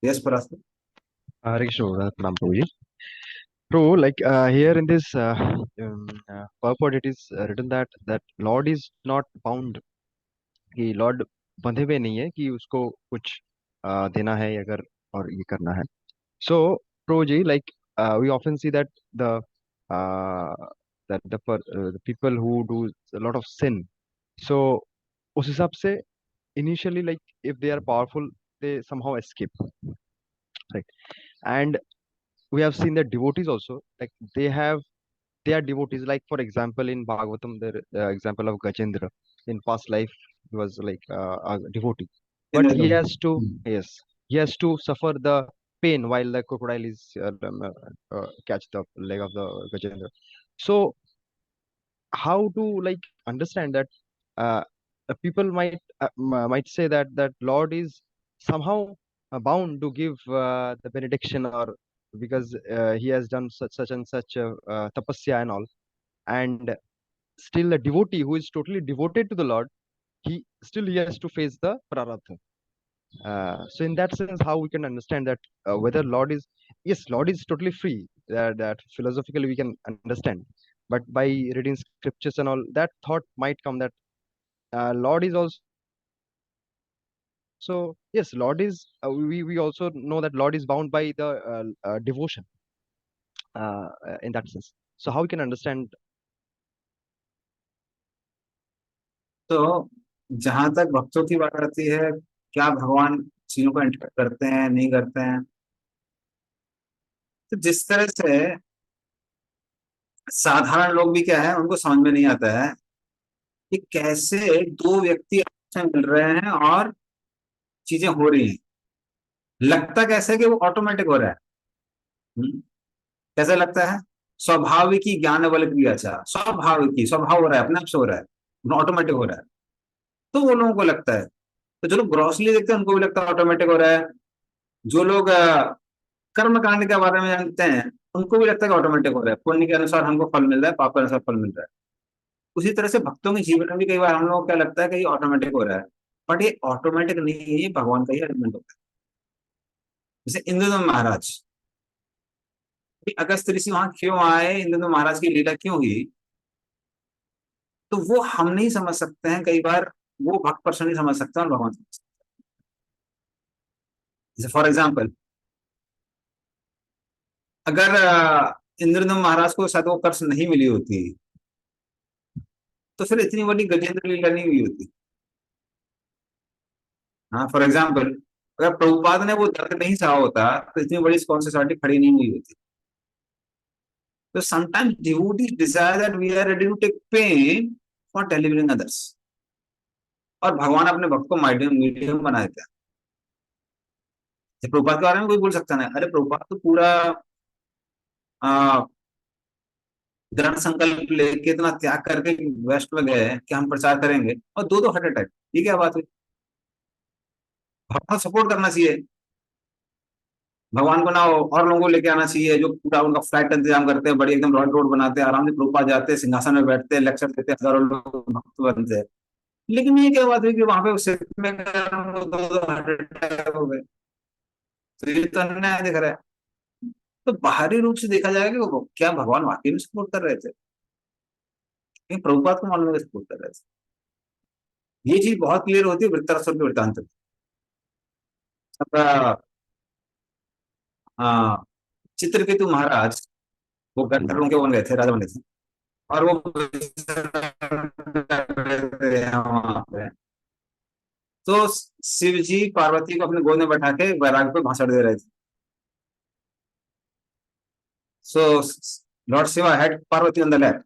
यस पर आस्था। Hare Krishna, Pranam Prabhuji. True, like here in this purport, it is written that Lord is not bound. कि Lord बंधे हुए नहीं है कि उसको कुछ देना है अगर और ये करना है. So, Prabhuji, like we often see that uh, the people who do a lot of sin. So, उस हिसाब से initially, like if they are powerful, they somehow escape, right? And we have seen that devotees also, like they are devotees. Like for example, in Bhagavatam, the example of Gajendra. In past life, he was like a devotee, but he has to, yes, he has to suffer the pain while the crocodile is catch the leg of the Gajendra. So how to like understand that people might say that Lord is somehow bound to give the benediction, or because he has done such and such tapasya and all, and still a devotee who is totally devoted to the Lord, he has to face the prarabdha. So in that sense, how we can understand that whether Lord is, yes, Lord is totally free, that philosophically we can understand, but by reading scriptures and all, that thought might come that Lord is also, yes, Lord is we also know that Lord is bound by the devotion in that sense. So how we can understand? तो जहां तक भक्तों की बात आती है, क्या भगवान चीजों को इंटरप्रेट करते हैं, नहीं करते हैं, तो जिस तरह से साधारण लोग भी क्या है, उनको समझ में नहीं आता है कि कैसे 2 व्यक्ति आपस में मिल रहे हैं और चीजें हो रही हैं। लगता कैसे कि वो ऑटोमेटिक हो रहा है। कैसे लगता है? स्वाभाविकी ज्ञान बल क्रिया, स्वाभाविकी, स्वभाव हो रहा है, अपने आप से हो रहा है, ऑटोमेटिक हो रहा है। तो वो लोगों को लगता है। तो जो लोग ग्रॉसली देखते हैं उनको भी लगता है ऑटोमेटिक हो रहा है। जो लोग कर्म कांड के बारे में जानते हैं उनको भी लगता है कि ऑटोमेटिक हो रहा है, पुण्य के अनुसार हमको फल मिल रहा है, पाप के अनुसार फल मिल रहा है। उसी तरह से भक्तों के जीवन में भी कई बार हम लोग को क्या लगता है कि ये ऑटोमेटिक हो रहा है, बट ये ऑटोमेटिक नहीं है, ये भगवान का ही अरेंजमेंट होता है। जैसे इंद्रदम्न महाराज, अगस्त ऋषि वहां क्यों आए, इंद्रदम्न महाराज की लीला क्यों हुई, तो वो हम नहीं समझ सकते हैं कई बार वो भक्त पर्सनली समझ सकता है और भगवान समझ सकता है। जैसे फॉर एग्जाम्पल, अगर इंद्रदम्न महाराज को शायद वो कर्ष नहीं मिली होती तो फिर इतनी बड़ी गजेंद्र लीला नहीं हुई होती। हाँ, फॉर एग्जाम्पल, अगर प्रभुपाद ने वो दर्द नहीं सहा होता तो इतनी बड़ी कौन सोसाइटी खड़ी नहीं हुई होती। तो sometimes devotees desire that we are ready to take pain for delivering others, और भगवान अपने भक्त को मीडियम बना देते हैं। प्रभुपाद के बारे में कोई बोल सकता नहीं, अरे प्रभुपाद तो पूरा दृढ़ संकल्प लेके इतना त्याग करके वेस्ट में गए कि हम प्रचार करेंगे, और दो हार्ट अटैक, ये क्या बात हुई? भगवान सपोर्ट करना चाहिए, भगवान को ना और लोगों को लेके आना चाहिए जो पूरा उनका फ्लाइट का इंतजाम करते हैं, बड़ी एकदम रोड बनाते हैं, आराम से प्रभुपाद जाते हैं, सिंहासन में बैठते हैं, लेक्चर देते हैं, हजारों लोग भक्त बनते हैं। लेकिन ये क्या बात हुई कि वहां पे सिर में दो हार्ट अटैक हो गए? तो ये तो अन्याय दिख रहा है। तो बाहरी रूप से देखा जाएगा कि वो क्या भगवान वाकई में सपोर्ट कर रहे थे, लेकिन प्रभुपाद को मालूम है सपोर्ट कर रहे थे। ये चीज बहुत क्लियर होती है वृत्तासुर के वृत्तांत में। हाँ, चित्रकेतु महाराज वो गंधर्वों के बन गए थे, राजा बने थे, और वो वहां पे तो शिव जी पार्वती को अपने गोद में बैठा के वैराग पे भाषण दे रहे थे। So lord Shiva had Parvati on the lap.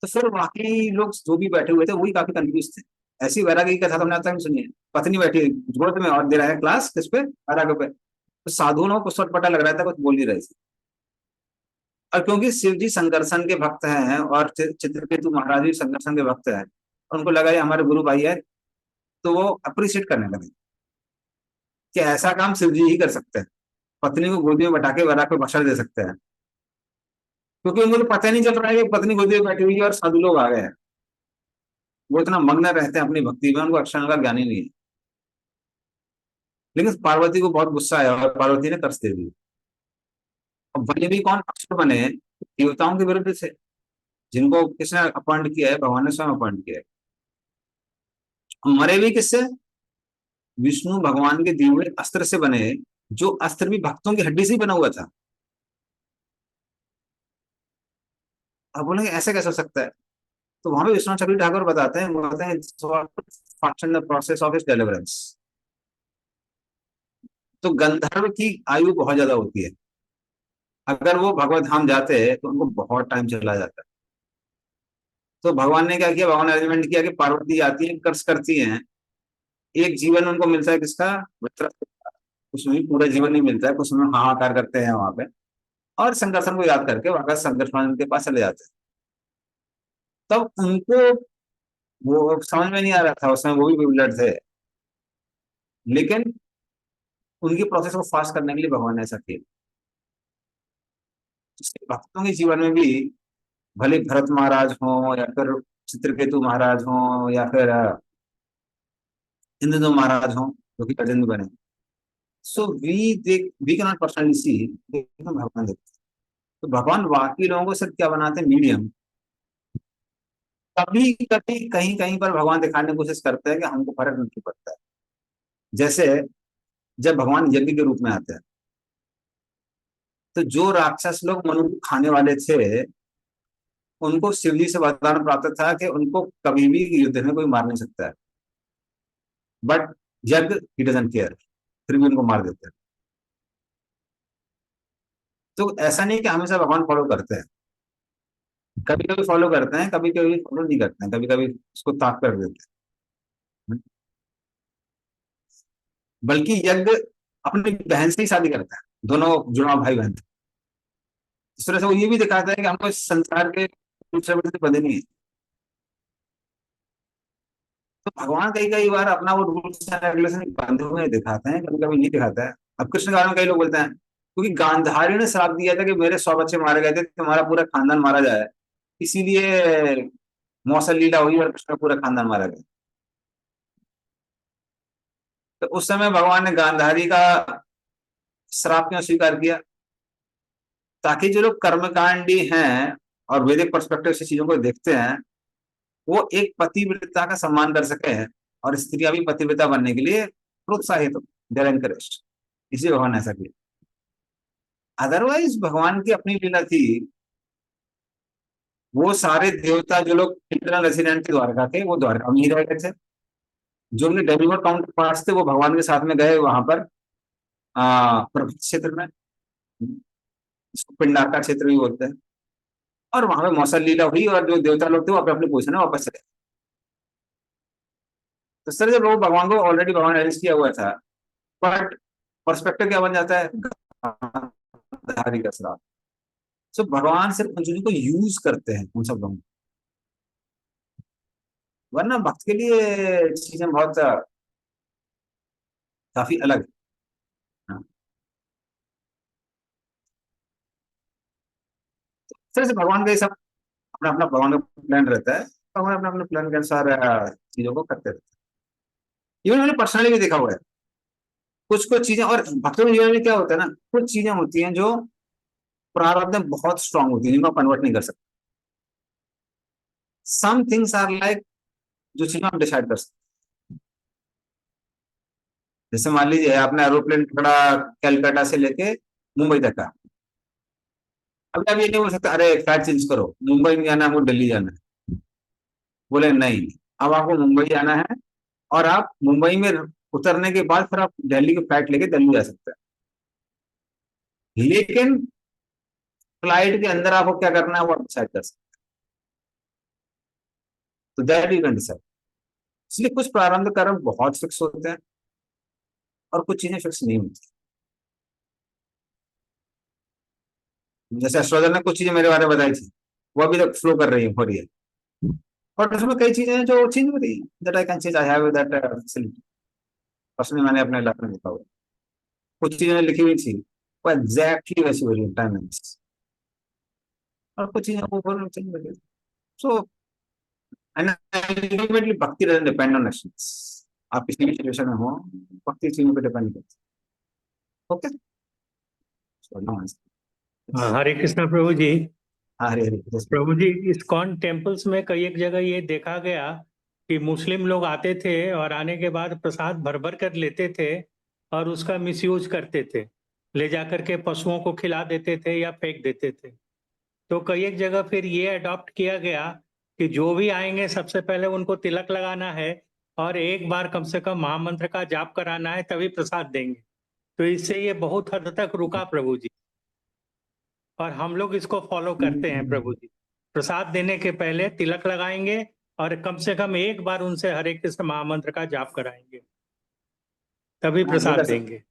तो फिर बाकी लोग जो भी बैठे हुए थे वही काफी कंफ्यूज थे। ऐसी वैरागी की कथा तुमने आज तक नहीं सुनी है? पत्नी बैठी गोद में और दे रहा है क्लास किस पे? वैराग पे। तो साधुओं को सटपटा लग रहा था, कुछ बोल नहीं रहे थे। और क्योंकि शिव जी संकर्षण के भक्त हैं और चित्रकेतु महाराज भी संकर्षण के भक्त हैं, उनको लगा ये हमारे गुरु भाई है, तो वो अप्रिशिएट करने लगे कि ऐसा काम शिव जी ही कर सकते हैं, पत्नी को गोदी में बैठा के वैराग पे भाषण दे सकते हैं। क्योंकि उनको तो पता ही नहीं चल रहा है कि पत्नी गोदी में बैठी हुई है और साधु लोग आ गए हैं। वो इतना मग्न रहते हैं अपनी भक्ति में, उनको अक्षर का ज्ञान ही नहीं है। लेकिन पार्वती को बहुत गुस्सा आया और पार्वती ने कर्ष दे दी। अब बने भी कौन? अक्षर बने देवताओं के विरुद्ध से, जिनको किसने अपॉइंट किया है? भगवान ने स्वयं अपॉइंट किया है। मरे भी किससे? विष्णु भगवान के दिए हुए अस्त्र से बने, जो अस्त्र भी भक्तों की हड्डी से ही बना हुआ था। अब बोलेंगे ऐसे कैसे हो सकता है? तो वहां पे विश्वनाथ चक्रवर्ती ठाकुर बताते हैं function the process of his deliverance. तो गंधर्व की आयु बहुत ज्यादा होती है, अगर वो भगवत धाम जाते हैं तो उनको बहुत टाइम चला जाता है। तो भगवान ने क्या किया? भगवान ने अरेंजमेंट किया कि पार्वती आती है, कर्ष करती हैं, एक जीवन उनको मिलता है किसका? वृत्रासुर का। उसमें भी पूरा जीवन नहीं मिलता है, कुछ में हाहाकार करते हैं वहां पे, और संकर्षण को याद करके वापस संकर्षण के पास चले जाते हैं। तब उनको वो समझ में नहीं आ रहा था, उसमें वो भी बिल्डर थे, लेकिन उनकी प्रोसेस को फास्ट करने के लिए भगवान ने ऐसा किया। इसलिए भक्तों के जीवन में भी, भले भरत महाराज हो या फिर चित्रकेतु महाराज हो या फिर इंद्रदम्न महाराज हो जो कि गजेंद्र बने, so we can not personally see, लेकिन भगवान देखते हैं। तो भगवान वाकई लोगों को सिर्फ क्या बनाते हैं? मीडियम। कभी कभी कहीं कहीं पर भगवान दिखाने की कोशिश करते हैं कि हमको फर्क नहीं पड़ता है। जैसे जब भगवान यज्ञ के रूप में आते हैं, तो जो राक्षस लोग मनु को खाने वाले थे, उनको शिवजी से वरदान प्राप्त था कि उनको कभी भी युद्ध में कोई मार नहीं सकता है, बट यज्ञ ही डजंट केयर, फिर भी उनको मार देते हैं। तो ऐसा नहीं कि हमेशा भगवान फॉलो करते हैं, कभी कभी फॉलो करते हैं, कभी कभी फॉलो नहीं करते हैं, कभी कभी उसको ताक कर देते हैं। बल्कि यज्ञ अपनी बहन से ही शादी करता है, दोनों जुड़वा भाई बहन थे। इस तरह से वो ये भी दिखाता है कि हमको इस संसार के दूसरे से बंधे नहीं है। तो भगवान कई कई बार अपना वो रूल्स एंड रेगुलेशन बंधे हुए दिखाते हैं, कभी कभी नहीं दिखाता है। अब कृष्ण के बारे में कई लोग बोलते हैं क्योंकि गांधारी ने श्राप दिया था कि मेरे 100 बच्चे मारे गए थे, तुम्हारा पूरा खानदान मारा जाए, इसीलिए मौसल लीला हुई और कृष्ण का पूरा खानदान मारा गया। तो उस समय भगवान ने गांधारी का श्राप क्यों स्वीकार किया? ताकि जो लोग कर्मकांडी हैं और वैदिक पर्सपेक्टिव से चीजों को देखते हैं, वो एक पतिव्रता का सम्मान कर सके और स्त्रियां भी पतिव्रता बनने के लिए प्रोत्साहित हो, देर एनकरेज्ड, इसलिए भगवान ने ऐसा किया। अदरवाइज भगवान की अपनी लीला थी। वो सारे देवता जो लोग इंटरनल रेसिडेंट थे द्वारका के, वो द्वारका में ही रह गए थे। जो उनके डेमिगॉड काउंटर पार्ट्स थे वो भगवान के साथ में गए वहां पर प्रभुत क्षेत्र में, इसको पिंडाकार क्षेत्र भी बोलते हैं, और वहां पे मौसल लीला हुई और जो देवता लोग थे वो अपने अपने पोजिशन में वापस चले। तो सर जब लोग भगवान को ऑलरेडी भगवान अरेंज किया हुआ था, बट पर्सपेक्टिव क्या बन जाता है, धारी का श्राप। तो भगवान सिर्फ उन चीजों को यूज करते हैं उन सब लोगों को, वरना भक्त के लिए चीजें बहुत काफी अलग है। हाँ। सिर्फ भगवान का ये सब अपना अपना भगवान का प्लान रहता है, भगवान अपने अपने प्लान के अनुसार चीजों को करते रहते हैं। इवन मैंने पर्सनली भी देखा हुआ है कुछ कुछ चीजें, और भक्तों के जीवन में क्या होता है ना, कुछ चीजें होती हैं जो प्रारब्ध में बहुत स्ट्रांग होती है, जिनको कन्वर्ट नहीं कर सकते। सम थिंग्स आर लाइक जो चीजें हम डिसाइड कर सकते। जैसे मान लीजिए आपने एरोप्लेन पकड़ा कैलकाटा से लेके मुंबई तक का, अभी आप ये नहीं बोल सकते अरे फ्लाइट चेंज करो, मुंबई नहीं जाना है, हमको दिल्ली जाना है। बोले नहीं, अब आपको मुंबई जाना है और आप मुंबई में उतरने के बाद फिर आप दिल्ली की फ्लाइट लेके दिल्ली जा सकते हैं, लेकिन फ्लाइट के अंदर आपको क्या करना है वो आप डिसाइड कर सकते हैं। तो दैट यू कैन डिसाइड। इसलिए कुछ प्रारंभिक कर्म बहुत फिक्स होते हैं और कुछ चीजें फिक्स नहीं होती। जैसे एस्ट्रोलॉजर ने कुछ चीजें मेरे बारे में बताई थी, वो अभी तक फ्लो कर रही है, हो रही है, और उसमें कई चीजें हैं जो चेंज हो रही है। That I can change, I have that facility. Personally मैंने अपने लाइफ में देखा हुआ, कुछ चीजें लिखी हुई थी वो एग्जैक्टली वैसी हो रही है टाइम, और कुछ चीजें वो चेंज हो रही है। सो एंड अल्टीमेटली भक्ति डजंट डिपेंड ऑन एक्शंस। आप किसी भी सिचुएशन में हो, भक्ति चीजों पे डिपेंड करती है। ओके, हरे कृष्णा प्रभु जी। हरे हरे कृष्ण। प्रभु जी, इस्कॉन टेम्पल्स में कई एक जगह ये देखा गया कि मुस्लिम लोग आते थे और आने के बाद प्रसाद भर भर कर लेते थे और उसका मिसयूज करते थे, ले जाकर के पशुओं को खिला देते थे या फेंक देते थे। तो कई एक जगह फिर ये अडॉप्ट किया गया कि जो भी आएंगे सबसे पहले उनको तिलक लगाना है और एक बार कम से कम महामंत्र का जाप कराना है, तभी प्रसाद देंगे। तो इससे ये बहुत हद तक रुका प्रभु जी, और हम लोग इसको फॉलो करते हैं प्रभु जी। प्रसाद देने के पहले तिलक लगाएंगे और कम से कम एक बार उनसे हरे कृष्ण महामंत्र का जाप कराएंगे, तभी प्रसाद देंगे।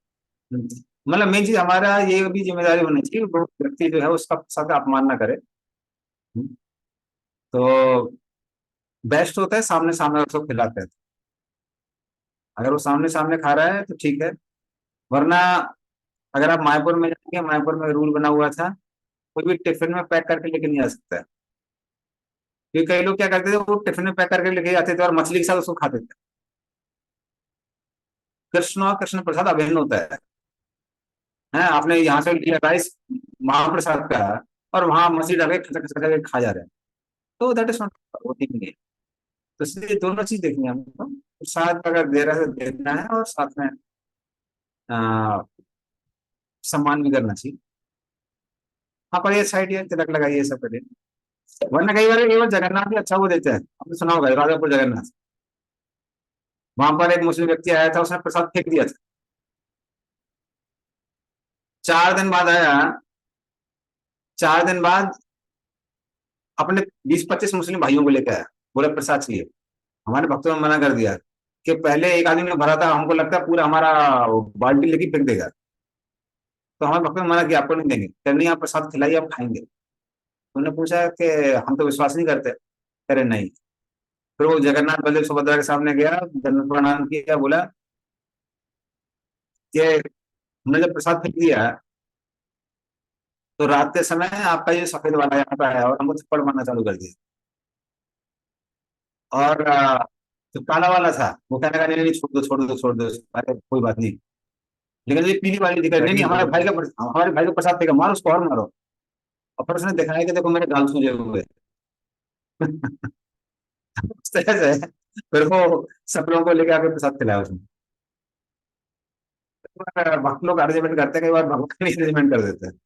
मतलब मेन चीज हमारा ये भी जिम्मेदारी होनी चाहिए, वो व्यक्ति जो है उसका प्रसाद का अपमान ना करे। तो बेस्ट होता है सामने सामने उसको खिलाते हैं। अगर वो सामने सामने खा रहा है तो ठीक है, वरना अगर आप मायापुर में जाएंगे, मायापुर में रूल बना हुआ था कोई भी टिफिन में पैक करके लेके नहीं आ सकता है, क्योंकि कई लोग क्या करते थे, वो टिफिन में पैक करके लेके आते थे और मछली के साथ उसको खाते थे। कृष्ण और कृष्ण प्रसाद अभिन्न होता है आपने यहाँ से लिया राइस महाप्रसाद का और वहां मछली डाल के खा जा रहे हैं, तो दैट इज नॉट, वो ठीक नहीं है। तो इसलिए दोनों चीज देखनी है हमको, प्रसाद अगर दे रहा है तो देना है और साथ में सम्मान भी करना चाहिए। हाँ, पर ये साइड ये तिलक लगाइए सब करिए, वरना कई बार केवल जगन्नाथ भी अच्छा वो देते हैं। आपने सुना होगा राजापुर जगन्नाथ, वहां पर एक मुस्लिम व्यक्ति आया था, उसने प्रसाद फेंक दिया था। 4 दिन बाद आया, 4 दिन बाद अपने 20-25 मुस्लिम भाइयों को लेकर आया, बोला प्रसाद चाहिए। हमारे भक्तों ने मना कर दिया कि पहले एक आदमी ने भरा था, हमको लगता है पूरा हमारा बाल्टी लेके फेंक देगा, तो हमारे भक्तों ने मना किया आपको नहीं देंगे, कह नहीं आप प्रसाद खिलाइए आप खाएंगे। उन्होंने पूछा कि हम तो विश्वास नहीं करते, कह रहे नहीं। फिर वो जगन्नाथ बलदेव सुभद्रा के सामने गया, दंड प्रणाम किया, बोला कि हमने जब प्रसाद फेंक दिया तो रात के समय आपका ये सफेद वाला यहाँ पे आया और हमको थप्पड़ मारना चालू कर दिया, और जो काला वाला था वो कहने लगा नहीं नहीं छोड़ दो छोड़ दो छोड़ दो, अरे कोई बात नहीं। लेकिन ये पीली वाली दिखा, नहीं नहीं हमारे भाई का प्रसाद फेंका, मारो उसको और मारो। और फिर उसने दिखाया कि देखो मेरे गाल सूजे हुए। उस तरह से फिर वो सब लोगों को लेके आके प्रसाद खिलाया उसने। भक्त लोग अरेंजमेंट करते हैं, कई बार भगवान ही अरेंजमेंट कर देते हैं।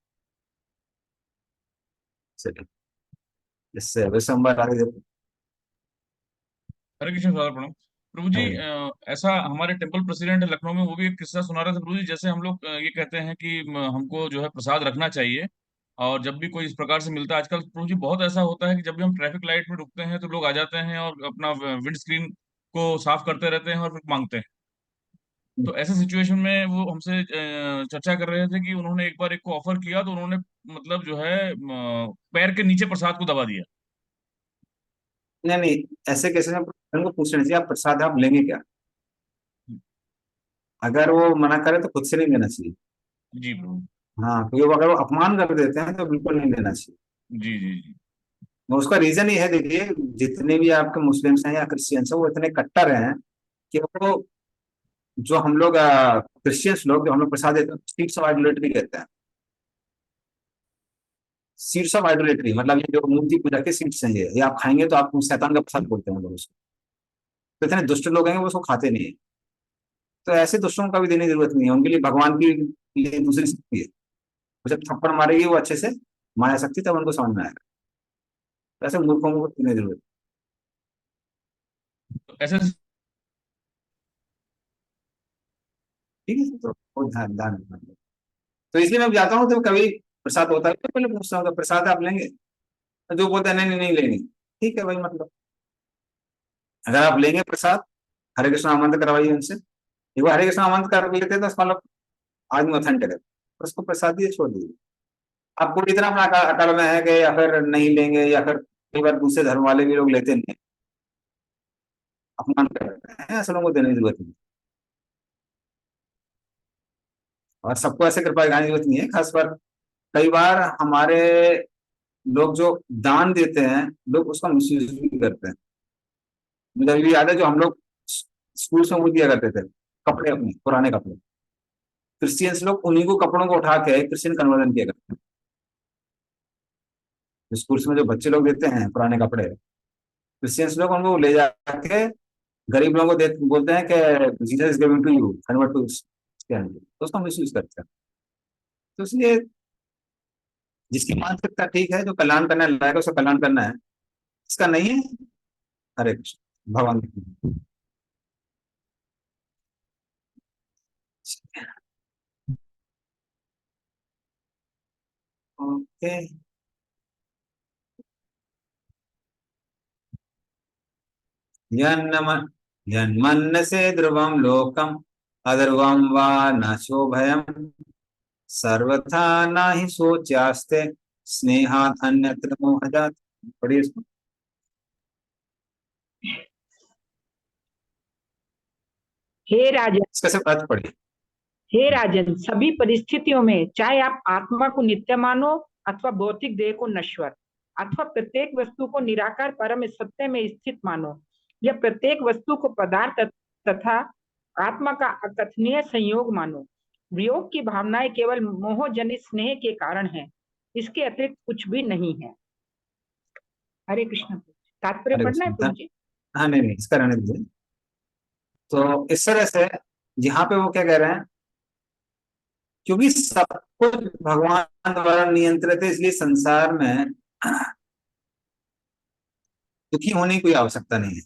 चलिए, इससे विशंबर आगे देखो। हरे कृष्ण सारा प्रणाम प्रभु जी। हरे। ऐसा हमारे टेम्पल प्रेसिडेंट है लखनऊ में, वो भी एक किस्सा सुना रहे थे प्रभु जी। जैसे हम लोग ये कहते हैं कि हमको जो है प्रसाद रखना चाहिए, और जब भी कोई इस प्रकार से मिलता है आजकल प्रभु जी, बहुत ऐसा होता है कि जब भी हम ट्रैफिक लाइट में रुकते हैं तो लोग आ जाते हैं और अपना विंड स्क्रीन को साफ करते रहते हैं और फिर मांगते हैं। तो ऐसे सिचुएशन में वो हमसे चर्चा कर रहे थे कि उन्होंने एक बार एक को ऑफर किया, तो उन्होंने मतलब जो है पैर के नीचे प्रसाद को दबा दिया। नहीं नहीं, ऐसे केसेस में उनको पूछना चाहिए आप प्रसाद आप लेंगे क्या। अगर वो मना करे तो खुद से नहीं लेना चाहिए। जी प्रभु। हाँ, क्योंकि अगर वो अपमान कर देते हैं तो बिल्कुल नहीं लेना चाहिए। जी जी जी। और उसका रीजन ये है, देखिए जितने भी आपके मुस्लिम्स हैं या क्रिश्चियंस हैं वो इतने कट्टर हैं कि वो, जो हम लोग क्रिश्चियंस लोग जो हम लोग प्रसाद देते हैं सीड्स ऑफ आइडोलेट्री कहते हैं। सीड्स ऑफ आइडोलेट्री मतलब ये जो मूर्ति पूजा के सीड्स हैं, ये आप खाएंगे तो आप शैतान का प्रसाद बोलते हैं लोग उसको। तो इतने दुष्ट लोग हैं वो उसको खाते नहीं है। तो ऐसे दुष्टों का भी देने की जरूरत नहीं है, उनके लिए भगवान की लिए दूसरी शक्ति है। वो जब थप्पड़ मारेगी वो अच्छे से माया शक्ति, तब उनको समझ में आएगा। तो ऐसे मूर्खों को देने की जरूरत तो ऐसे है। ठीक है, तो बहुत ध्यान ध्यान रखना है। तो इसलिए मैं जाता हूँ तो कभी प्रसाद होता है तो पहले पूछता हूँ तो प्रसाद आप लेंगे, तो जो बोलते हैं नहीं नहीं नहीं लेंगे, ठीक है भाई, मतलब अगर आप लेंगे प्रसाद, हरे कृष्ण आमंत्रण करवाइए उनसे। एक बार हरे कृष्ण आमंत्रण कर लेते हैं तो मतलब आदमी ऑथेंटिक है, तो उसको प्रसाद दिए छोड़ दीजिए। आपको इतना अपना अकड़ में है कि या फिर नहीं लेंगे, या फिर कई बार दूसरे धर्म वाले भी लोग लेते नहीं हैं, अपमान कर रहे हैं, ऐसे लोगों को देने की जरूरत नहीं। और सबको ऐसे कृपा दिखाने की जरूरत नहीं है, खासकर कई बार हमारे लोग जो दान देते हैं लोग उसका मिसयूज भी करते हैं। मुझे अभी भी याद है जो हम लोग स्कूल में वो दिया करते थे, कपड़े, अपने पुराने कपड़े, क्रिश्चियंस लोग उन्हीं को कपड़ों को उठा के क्रिश्चियन कन्वर्जन किया करते हैं। स्कूल्स में जो बच्चे लोग देते हैं पुराने कपड़े, क्रिश्चियंस लोग उनको ले जाके गरीब लोगों को बोलते हैं कि Jesus is giving to you, convert to Christianity, तो उसका मिसयूज करते हैं। तो इसलिए जिसकी मानसिकता ठीक है, जो कल्याण करने लायक है उसका कल्याण करना है, इसका नहीं है। हरे कृष्ण भगवान की। ओके। यन्नम यन्मन्नसे ध्रुवं लोकम अध्रुवं वा न शोभयम् सर्वथा नाही सोच्यास्ते स्नेहात् अन्यत्र मोहजात्। पढ़िए इसको। हे राजन, इसका सिर्फ अर्थ पढ़िए। हे राजन, सभी परिस्थितियों में चाहे आप आत्मा को नित्य मानो अथवा भौतिक देह को नश्वर, अथवा प्रत्येक वस्तु को निराकार परम सत्य में स्थित मानो, या प्रत्येक वस्तु को पदार्थ तथा आत्मा का अकथनीय संयोग मानो, वियोग की भावनाएं केवल मोहजनित स्नेह के कारण है, इसके अतिरिक्त कुछ भी नहीं है। हरे कृष्ण। तात्पर्य हरे पढ़ना है कृष्ण। प्रभु जी? हाँ, नहीं नहीं, इसका रहने दीजिए। तो इस तरह से यहाँ पे वो क्या कह रहे हैं, क्योंकि सब कुछ भगवान द्वारा नियंत्रित है, इसलिए संसार में दुखी होने की कोई आवश्यकता नहीं है।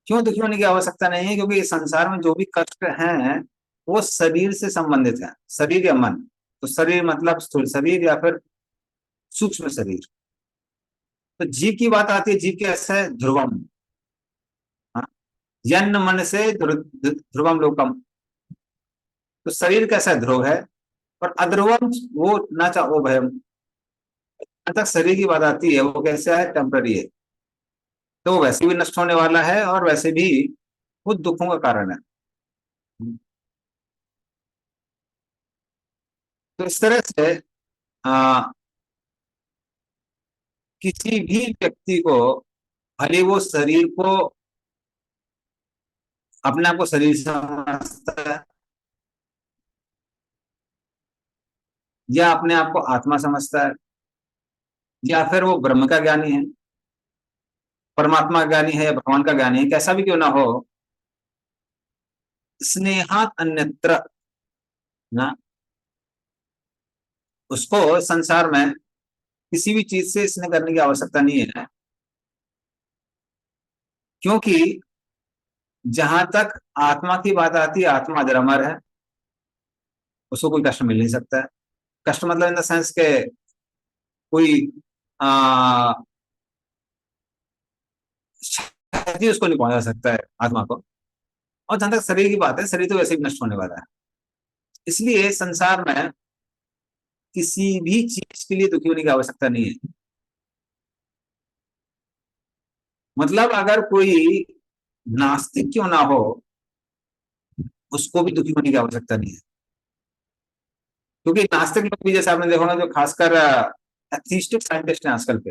क्यों दुखी होने की आवश्यकता नहीं है? क्योंकि इस संसार में जो भी कष्ट हैं वो शरीर से संबंधित है, शरीर या मन। तो शरीर मतलब स्थूल शरीर या फिर सूक्ष्म शरीर। तो जीव की बात आती है, जीव कैसा है? ध्रुवम। हाँ? यन्न मन से ध्रुवम लोकम। तो शरीर कैसा है? ध्रुव है। और अध्रुवम वो न चाहो भयम, तक शरीर की बात आती है वो कैसा है? टेम्पररी है। तो वो वैसे भी नष्ट होने वाला है और वैसे भी वो दुखों का कारण है। तो इस तरह से आ, किसी भी व्यक्ति को, भले वो शरीर को, अपने आप को शरीर समझता है या अपने आप को आत्मा समझता है या फिर वो ब्रह्म का ज्ञानी है, परमात्मा ज्ञानी है या भगवान का ज्ञानी है, कैसा भी क्यों ना हो, स्नेहात अन्यत्र ना, उसको संसार में किसी भी चीज से स्नेह करने की आवश्यकता नहीं है, क्योंकि जहां तक आत्मा की बात आती है, आत्मा अजर अमर है, उसको कोई कष्ट मिल नहीं सकता है। कष्ट मतलब इन द सेंस के कोई आ, क्षति उसको नहीं पहुंचा सकता है आत्मा को। और जहां तक शरीर की बात है, शरीर तो वैसे भी नष्ट होने वाला है, इसलिए संसार में किसी भी चीज के लिए दुखी होने की आवश्यकता नहीं है। मतलब अगर कोई नास्तिक क्यों ना हो, उसको भी दुखी होने की आवश्यकता नहीं है, क्योंकि नास्तिक लोग भी जैसे आपने देखा होगा, जो खासकर एथिस्टिक साइंटिस्ट हैं आजकल के,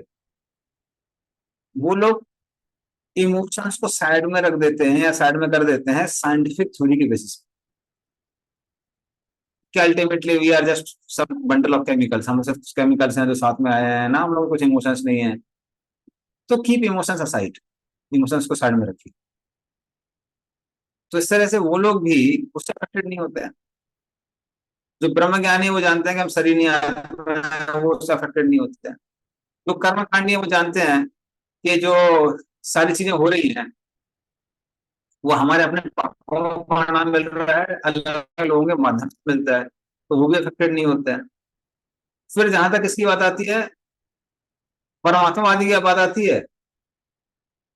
वो लोग इमोशंस को साइड में रख देते हैं या साइड में कर देते हैं साइंटिफिक थ्योरी के बेसिस पे, कि अल्टीमेटली वी आर जस्ट सब बंडल ऑफ केमिकल्स, हम सिर्फ केमिकल्स हैं जो साथ में आए हैं ना, हम लोग कुछ इमोशंस नहीं है। तो कीप इमोशंस असाइड, इमोशंस को साइड में रखिए। तो इस तरह से वो लोग भी उससे अफेक्टेड नहीं होते हैं। जो ब्रह्म ज्ञानी है वो जानते हैं कि हम शरीर नहीं आते, वो उससे अफेक्टेड नहीं होते हैं। जो कर्मकांडी है वो जानते हैं कि जो सारी चीजें हो रही हैं वो हमारे अपने पापों को परिणाम मिल रहा है, अलग लोगों के माध्यम से मिलता है, तो वो भी अफेक्टेड नहीं होते हैं। फिर जहां तक इसकी बात आती है, परमात्मावादी की बात आती है,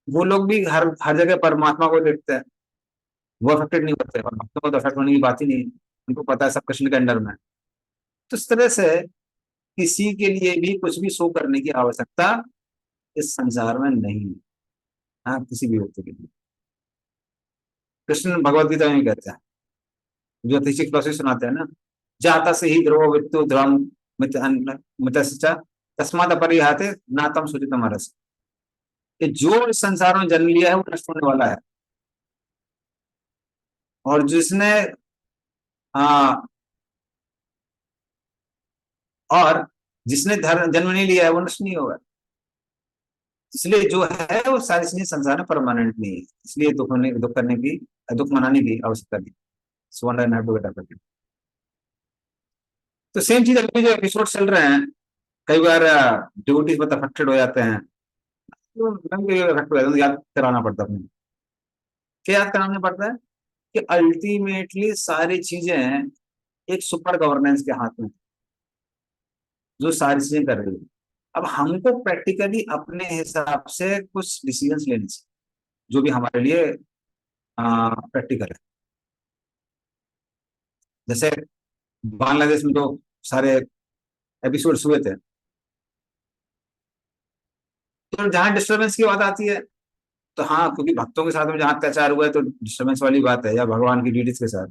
वो लोग भी हर हर जगह परमात्मा को देखते हैं, वो अफेक्टेड नहीं होते, परमात्मा को तो अफेक्ट होने की बात ही नहीं है, उनको पता है सब कृष्ण के अंडर में है। तो इस तरह से किसी के लिए भी कुछ भी शो करने की आवश्यकता इस संसार में नहीं है, हाँ, किसी भी व्यक्ति के लिए। कृष्ण भगवत गीता में कहते हैं, जो अतिशिक फिलोसफी सुनाते हैं ना, जाता से ही ध्रुव वित्तु ध्रुवम मितस्य तस्मात् अपरिहाते नातम सुचितम रस, कि जो इस संसार में जन्म लिया है वो नष्ट होने वाला है, और जिसने आ, और जिसने जन्म नहीं लिया है वो नष्ट नहीं होगा। इसलिए जो है वो सारी चीजें संसार में परमानेंट नहीं है, इसलिए दुख करने की, दुख मनाने की आवश्यकता नहीं। So one have to get affected. तो सेम चीज अभी जो एपिसोड चल रहे हैं, कई बार डिवोटीज बहुत अफेक्टेड हो जाते हैं, तो मैं भी अफेक्ट हो जाता हूं, याद कराना पड़ता है अपने। क्या याद कराना पड़ता है? कि अल्टीमेटली सारी चीजें एक सुपर गवर्नेंस के हाथ में, जो सारी चीजें कर रही है। अब हमको प्रैक्टिकली अपने हिसाब से कुछ डिसीजंस लेने चाहिए, जो भी हमारे लिए प्रैक्टिकल है। जैसे बांग्लादेश में जो सारे एपिसोड्स हुए थे, तो जहां डिस्टर्बेंस की बात आती है, तो हाँ, क्योंकि भक्तों के साथ में जहां अत्याचार हुआ है तो डिस्टर्बेंस वाली बात है, या भगवान की डीटीज के साथ।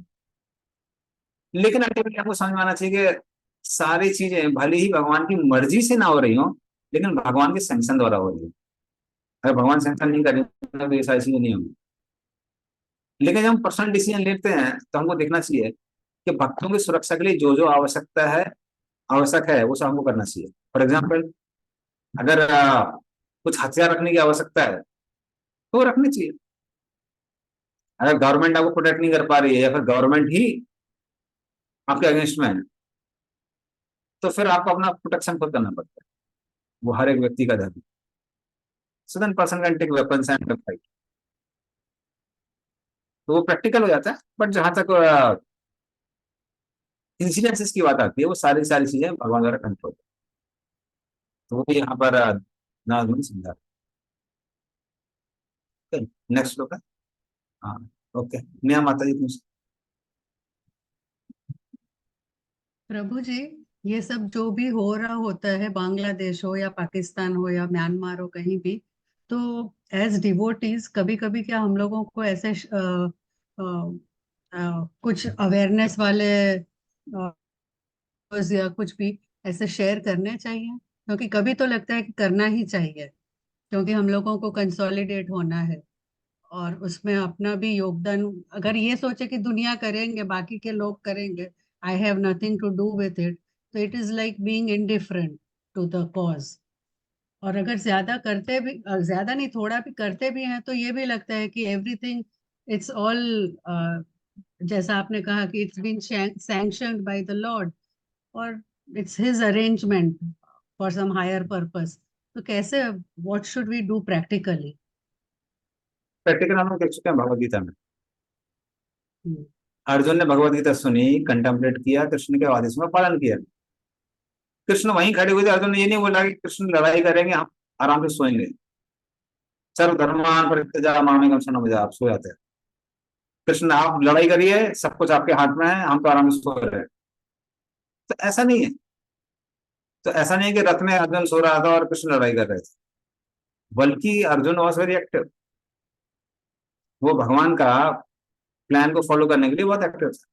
लेकिन अल्टीमेटली आपको समझ में आना चाहिए कि सारी चीजें भले ही भगवान की मर्जी से ना हो रही हो, लेकिन भगवान के सैंक्शन द्वारा हो रही है। अगर भगवान सैंक्शन नहीं करेंगे तो ये सारी चीजें नहीं होंगी। लेकिन जब हम पर्सनल डिसीजन लेते हैं तो हमको देखना चाहिए कि भक्तों की सुरक्षा के लिए जो जो आवश्यक है वो सब हमको करना चाहिए। फॉर एग्जाम्पल, अगर कुछ हथियार रखने की आवश्यकता है तो वो रखनी चाहिए। अगर गवर्नमेंट आपको प्रोटेक्ट नहीं कर पा रही है, या फिर गवर्नमेंट ही आपके अगेंस्ट में है, तो फिर आपको अपना प्रोटेक्शन खुद करना पड़ता है। वो हर एक व्यक्ति का धर्म। So then person can take weapons and fight. तो वो प्रैक्टिकल हो जाता है। बट जहां तक इंसिडेंसेस की बात आती है, वो सारी सारी चीजें भगवान द्वारा कंट्रोल। तो वो भी यहाँ पर नाजमन समझा। नेक्स्ट लोग। हाँ, ओके, नया माता जी तुमसे। प्रभु जी, ये सब जो भी हो रहा होता है, बांग्लादेश हो या पाकिस्तान हो या म्यांमार हो, कहीं भी, तो एज डिवोटीज कभी कभी क्या हम लोगों को ऐसे कुछ अवेयरनेस वाले या कुछ भी ऐसे शेयर करने चाहिए? क्योंकि कभी तो लगता है कि करना ही चाहिए, क्योंकि हम लोगों को कंसोलिडेट होना है और उसमें अपना भी योगदान। अगर ये सोचे कि दुनिया करेंगे, बाकी के लोग करेंगे, I have nothing to do with it, तो it is like being indifferent to the cause. और अगर ज्यादा करते भी, ज्यादा नहीं थोड़ा भी करते भी हैं, तो ये भी लगता है कि एवरीथिंग इट्स ऑल, जैसा आपने कहा कि it's been sanctioned by the lord, और it's his arrangement for some higher purpose. तो कैसे, what should we do practically? Practical हम लोग देख चुके हैं भगवद गीता में। अर्जुन ने भगवद गीता सुनी, कंटेम्पलेट किया, कृष्ण के आदेश में पालन किया। कृष्ण वहीं खड़े हुए थे, अर्जुन ने ये नहीं बोला कि कृष्ण लड़ाई करेंगे, हम आराम से सोएंगे। सर्व धर्मान परित्यज्य मामेकम शरणं व्रज, आप सो जाते हैं। कृष्ण आप लड़ाई करिए, सब कुछ आपके हाथ में है, हम तो आराम से सो रहे हैं। तो ऐसा नहीं है। तो ऐसा नहीं है कि रथ में अर्जुन सो रहा था और कृष्ण लड़ाई कर रहे थे, बल्कि अर्जुन वॉज वेरी एक्टिव। वो भगवान का प्लान को फॉलो करने के लिए बहुत एक्टिव था।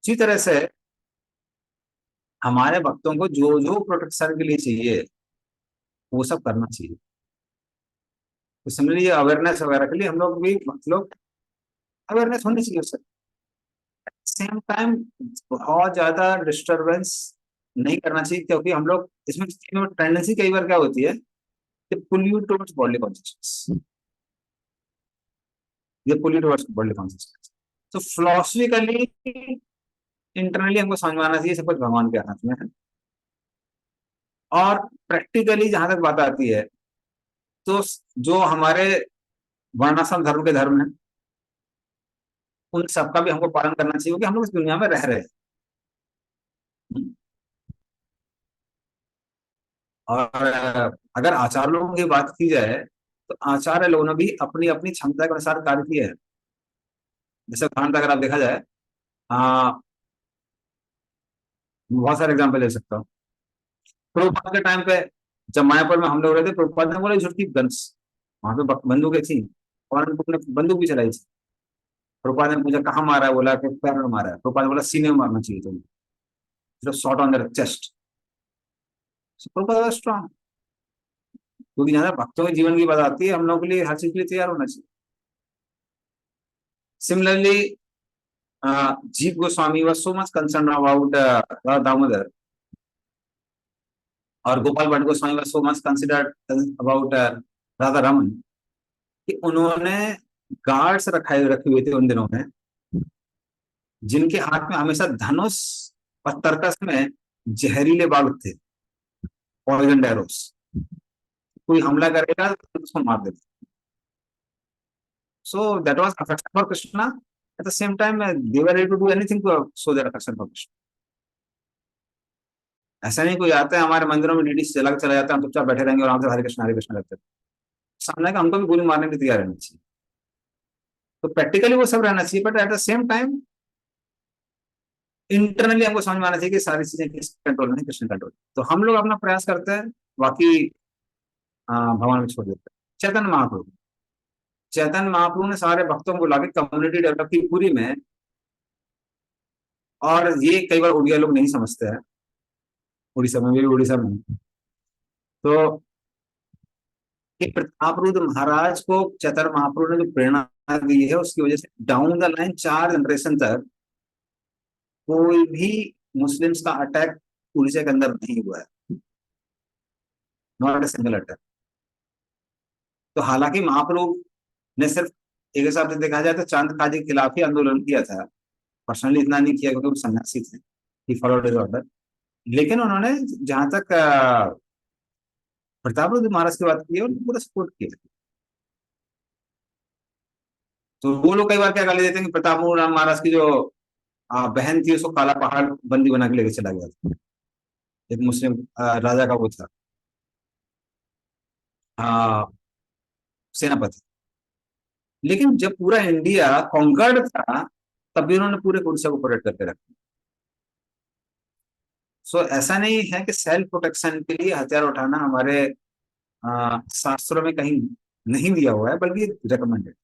इसी तरह से हमारे भक्तों को जो जो प्रोटेक्शन के लिए चाहिए वो सब करना चाहिए। तो सिमिलरली अवेयरनेस वगैरह के लिए हम लोग भी भक्त लोग अवेयरनेस होनी चाहिए उससे। सेम टाइम बहुत ज्यादा डिस्टरबेंस नहीं करना चाहिए, क्योंकि हम लोग इसमें टेंडेंसी कई बार क्या होती है कि pull you towards body consciousness, ये pull you towards body consciousness. तो फिलोसफिकली इंटरनली हमको समझ में आना चाहिए सब कुछ भगवान के हाथ में है। और प्रैक्टिकली जहां तक बात आती है, तो जो हमारे वर्णाश्रम धर्म के धर्म है, उन सबका भी हमको पालन करना चाहिए, क्योंकि हम लोग इस दुनिया में रह रहे हैं। और अगर आचार्य लोगों की बात की जाए, तो आचार्य लोगों ने भी अपनी अपनी क्षमता के अनुसार कार्य किया है। जैसे उदाहरण अगर आप देखा जाए, बहुत सारे एग्जाम्पल ले सकता हूँ। प्रभुपाद के टाइम पे जब मायापुर में हम लोग रहे थे, प्रभुपाद ने बोला झुटकी गन्स, वहां पे बंदूकें थी और ने बंदूक भी चलाई थी। प्रभुपाद ने पूछा कहाँ मारा है, बोला कि पैर में मारा है। प्रभुपाद ने बोला सीने में मारना चाहिए तुम्हें, सिर्फ shot on the chest. Prabhupada strong, क्योंकि ज्यादा भक्तों के जीवन की बात आती है, हम लोगों के लिए हर चीज के लिए तैयार होना चाहिए। सिमिलरली जीव Goswami was so much concerned about Radha Damodar, और Gopal Bhatt Goswami was so much considered about Radha Raman, कि उन्होंने गार्ड्स रखे हुए थे उन दिनों में, जिनके हाथ में हमेशा धनुष और तरकस में जहरीले बारूद थे, पॉइजन एरोस। कोई हमला करेगा तो उसको मार देते। So that was affection for Krishna. At the same time, they were able to do anything to show their affection for Krishna. ऐसा नहीं कोई आता है हमारे मंदिरों में डीडी चला चला जाता है, हम चुपचाप बैठे रहेंगे और हमसे हरे कृष्ण करते हैं। सामने का हमको भी गोली मारने के तैयार रहना चाहिए। तो प्रैक्टिकली वो सब रहना चाहिए, but at the same time internally हमको समझ में आना चाहिए कि सारी चीजें किस कंट्रोल में, कृष्ण कंट्रोल। तो हम लोग अपना प्रयास करते हैं, बाकी भगवान में छोड़ देते हैं। चैतन्य महाप्रभु ने सारे भक्तों को लाके कम्युनिटी डेवलप की पूरी में, और ये कई बार उड़िया लोग नहीं समझते हैं, उड़ीसा में भी, उड़ीसा में तो प्रतापरुद्र महाराज को चैतन्य महाप्रभु ने जो प्रेरणा दी है, उसकी वजह से डाउन द लाइन 4 जनरेशन तक कोई भी मुस्लिम्स का अटैक उड़ीसा के अंदर नहीं हुआ है, नॉट ए सिंगल अटैक। तो हालांकि महाप्रभु ने सिर्फ एक हिसाब से देखा जाए तो चांद काजी के खिलाफ ही आंदोलन किया था, पर्सनली इतना नहीं किया क्योंकि वो सन्यासी थे, ही फॉलोड हिज ऑर्डर। लेकिन उन्होंने जहां तक प्रतापरुद्र महाराज की बात की है, उन्होंने पूरा सपोर्ट किया। तो वो लोग कई बार क्या गाली देते हैं कि प्रतापरुद्र महाराज की जो बहन थी उसको काला पहाड़ बंदी बना के लेके चला गया था, एक मुस्लिम राजा का वो था सेनापति। लेकिन जब पूरा इंडिया कॉन्कर्ड था, तब भी उन्होंने पूरे उड़ीसा को प्रोटेक्ट करके रखा। सो ऐसा नहीं है कि सेल्फ प्रोटेक्शन के लिए हथियार उठाना हमारे शास्त्रों में कहीं नहीं दिया हुआ है, बल्कि रिकमेंडेड।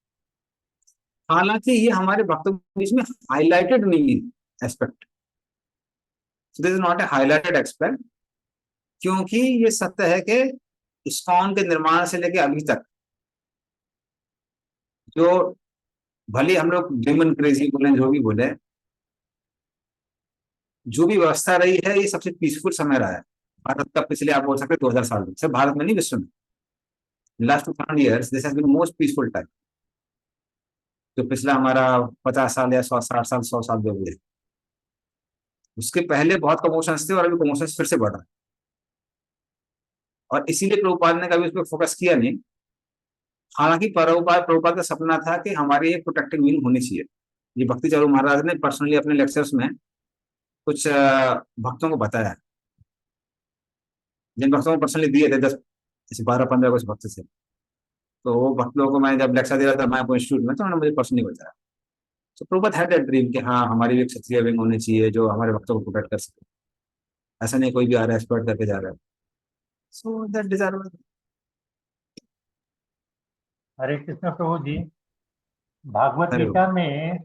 हालांकि ये हमारे भक्तों के बीच में हाईलाइटेड नहीं है aspect, this is not a highlighted aspect, क्योंकि ये सत्य है कि इस्कॉन के निर्माण से लेके अभी तक जो, भले हम लोग डेमन क्रेजी बोले, जो भी बोले, जो भी व्यवस्था रही है, ये सबसे पीसफुल समय रहा है। भारत का पिछले आप बोल सकते 2000 साल में, सिर्फ भारत में नहीं, विश्व में last 200 years this has been most peaceful time. जो पिछला हमारा 50 साल या 160 साल 100 साल जो हुए, उसके पहले बहुत कमोशंस थे और अभी कमोशंस फिर से बढ़ रहे हैं। और इसीलिए प्रभुपाद ने कभी उस पर फोकस किया नहीं। हालांकि प्रभुपाद का सपना था कि हमारी एक प्रोटेक्टिंग विंग होनी चाहिए। ये भक्ति चारू महाराज ने पर्सनली अपने लेक्चर्स में कुछ भक्तों को बताया, जिन भक्तों को पर्सनली दिए थे 10 जैसे 12-15 कुछ भक्त थे। तो वो भक्त लोगों को मैं जब लेक्चर दे रहा था मैं इंस्टीट्यूट में, तो उन्होंने मुझे पर्सनली बताया। तो प्रभुपाद हैड दैट ड्रीम कि हाँ हमारी भी एक क्षत्रिय विंग होनी चाहिए जो हमारे भक्तों को प्रोटेक्ट कर सके। ऐसा नहीं कोई भी आ रहा है एक्सपर्ट करके जा रहा है। So that desire. Hare Krishna प्रभु जी, भागवत अरे गीता में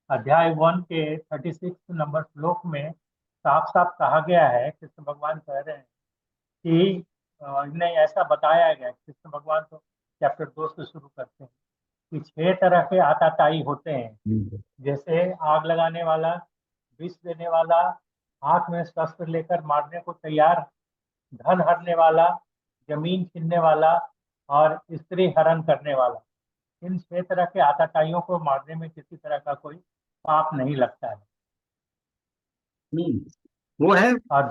अध्याय 1 के 36 नंबर श्लोक में साफ साफ कहा गया है, कृष्ण भगवान कह रहे हैं कि इन्हें ऐसा बताया गया, कृष्ण भगवान तो चैप्टर 2 से शुरू करते हैं कि 6 तरह के आताताई होते हैं, जैसे आग लगाने वाला, विष देने वाला, हाथ में शस्त्र लेकर मारने को तैयार, धन हरने वाला, जमीन छीनने वाला और स्त्री हरण करने वाला। इन 6 तरह के आताताइयों को मारने में किसी तरह का कोई पाप नहीं लगता है। वो है। और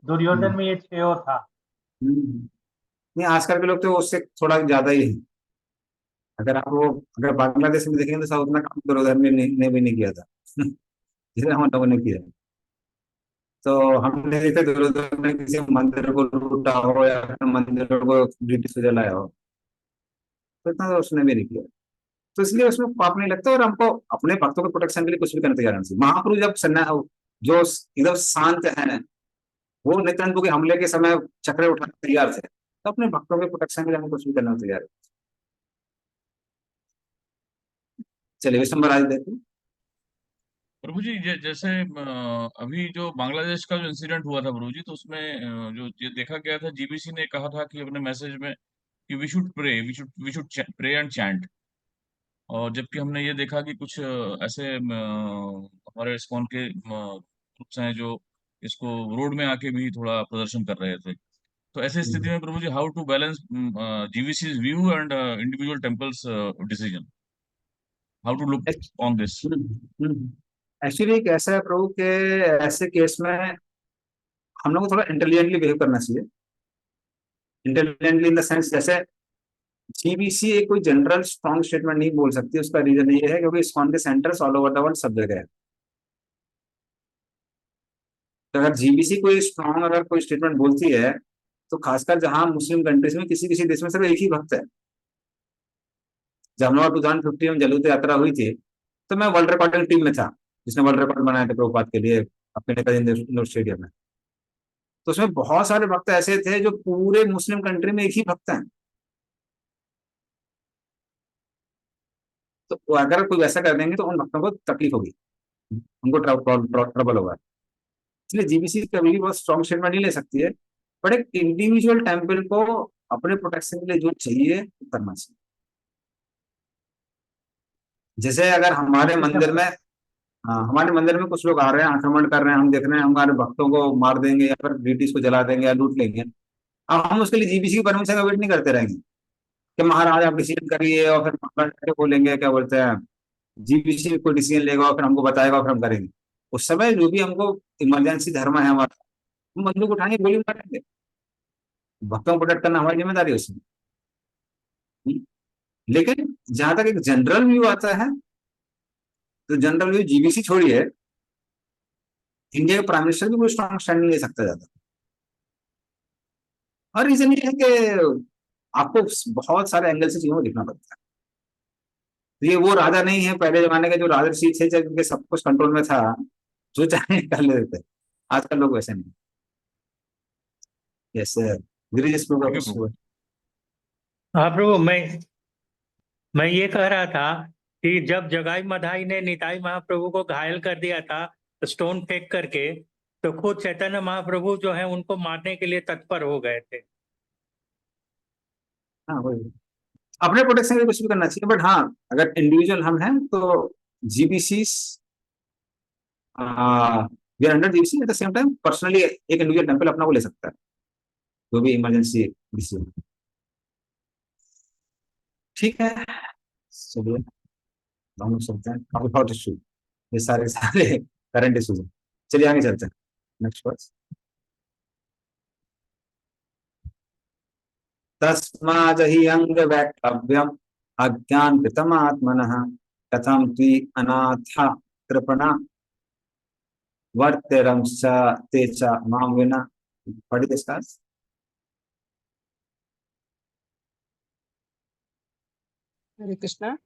दुर्योधन में ये 6 था। नहीं आजकल के लोग तो उससे थोड़ा ज्यादा ही है। अगर बांग्लादेश में देखेंगे तो साउथ में काम दुर्योधन ने भी नहीं किया था जिसे हम लोगों ने किया। तो हमने देखा दुर्योधन ने किसी मंदिर को लूटा हो या फिर मंदिर को ब्रिटिश से जलाया हो, तो इतना तो उसने भी नहीं किया। तो इसलिए उसमें पाप नहीं लगता। और हमको अपने भक्तों के प्रोटेक्शन के लिए कुछ भी करने तैयार नहीं। महाप्रभु जब जो एकदम शांत है, वो नित्यानंद के हमले के समय चक्र उठाने तैयार थे, तो अपने भक्तों के प्रोटेक्शन के लिए हमें कुछ भी करने तैयार है। चलिए विश्वम्भर आज देखो। प्रभु जी जैसे अभी जो बांग्लादेश का जो इंसिडेंट हुआ था प्रभु जी, तो उसमें जो ये देखा गया था, जीबीसी ने कहा था कि अपने मैसेज में कि we should pray and chant. और जबकि हमने ये देखा कि कुछ ऐसे हमारे इस्कॉन के ग्रुप्स हैं जो इसको रोड में आके भी थोड़ा प्रदर्शन कर रहे थे। तो ऐसी स्थिति में प्रभु जी, हाउ टू बैलेंस जीवीसी's view and individual temples decision, how to look on this? Actually कैसा है प्रभु के ऐसे केस में हम लोग को थोड़ा इंटेलिजेंटली बिहेव करना चाहिए। इंटेलिजेंटली इन द सेंस, जैसे जीबीसी एक कोई जनरल स्ट्रॉन्ग स्टेटमेंट नहीं बोल सकती। उसका रीजन ये है क्योंकि इस्कॉन के centres all over the world सब जगह है। तो अगर जीबीसी कोई स्ट्रॉन्ग अगर कोई स्टेटमेंट बोलती है, तो खासकर जहां मुस्लिम कंट्रीज में किसी किसी देश में सिर्फ एक ही भक्त है। जब हम लोग 2015 में जलूते यात्रा हुई थी, तो मैं वर्ल्ड रिकॉर्डिंग टीम में था जिसने वर्ल्ड रिकॉर्ड बनाया था प्रभुपाद के लिए अपने नेताजी इंडोर स्टेडियम में। तो उसमें बहुत सारे भक्त ऐसे थे जो पूरे मुस्लिम कंट्री में एक ही भक्त हैं। तो अगर कोई वैसा कर देंगे तो उन भक्तों को तकलीफ होगी, उनको ट्रबल होगा। इसलिए जीबीसी कभी भी बहुत स्ट्रॉन्ग स्टेटमेंट नहीं ले सकती है, बट एक इंडिविजुअल टेम्पल को अपने प्रोटेक्शन के लिए जो चाहिए करना चाहिए। जैसे अगर हमारे मंदिर में कुछ लोग आ रहे हैं, आक्रमण कर रहे हैं, हम देख रहे हैं हमारे भक्तों को मार देंगे या फिर ब्रिटिश को जला देंगे या लूट लेंगे, अब हम उसके लिए जीबीसी की परमिशन का वेट नहीं करते रहेंगे कि महाराज आप डिसीजन करिए और फिर बोलेंगे क्या बोलते हैं, जीबीसी कोई डिसीजन लेगा और फिर हमको बताएगा और फिर हम करेंगे। उस समय जो भी हमको इमरजेंसी धर्म है हमारा, हम बंदूक उठाएंगे, गोली मारेंगे। भक्तों को प्रोटेक्ट करना हमारी जिम्मेदारी है उसमें। लेकिन जहां तक एक जनरल व्यू आता है, तो जनरल व्यू जीबीसी छोड़िए, इंडिया के प्राइम मिनिस्टर भी कोई स्ट्रॉन्ग स्टैंड नहीं ले सकता ज्यादा। और रीजन ये है कि आपको बहुत सारे एंगल से चीजों को देखना पड़ता है। तो ये वो राजा नहीं है पहले जमाने के जो राजर्षि थे जिनके सब कुछ कंट्रोल में था, जो चाहे कर लेते थे। आजकल लोग वैसे नहीं। यस गिरिज हाँ प्रभु, मैं ये कह रहा था कि जब जगाई मधाई ने निताई महाप्रभु को घायल कर दिया था स्टोन फेंक करके, तो खुद चैतन्य महाप्रभु जो है उनको मारने के लिए तत्पर हो गए थे। हाँ वही, अपने प्रोटेक्शन के लिए कुछ भी करना चाहिए। बट हाँ, अगर इंडिविजुअल हम हैं तो GBC we are 100 GBC at the same time personally एक इंडिविजुअल टेम्पल अपना को ले सकता है, जो भी इमरजेंसी डिसीजन। ठीक है, चलिए हम लोग चलते हैं, अबाउट इशू, ये सारे सारे करंट इश्यूज हैं। चलिए आगे चलते हैं, नेक्स्ट वर्स। तस्मादहि अंग वैक्तव्यम अज्ञान कृतमात्मनः कथम त्वी अनाथा कृपणा वर्तेरं च ते च मां विना। पढ़ी इसका हरे कृष्णा।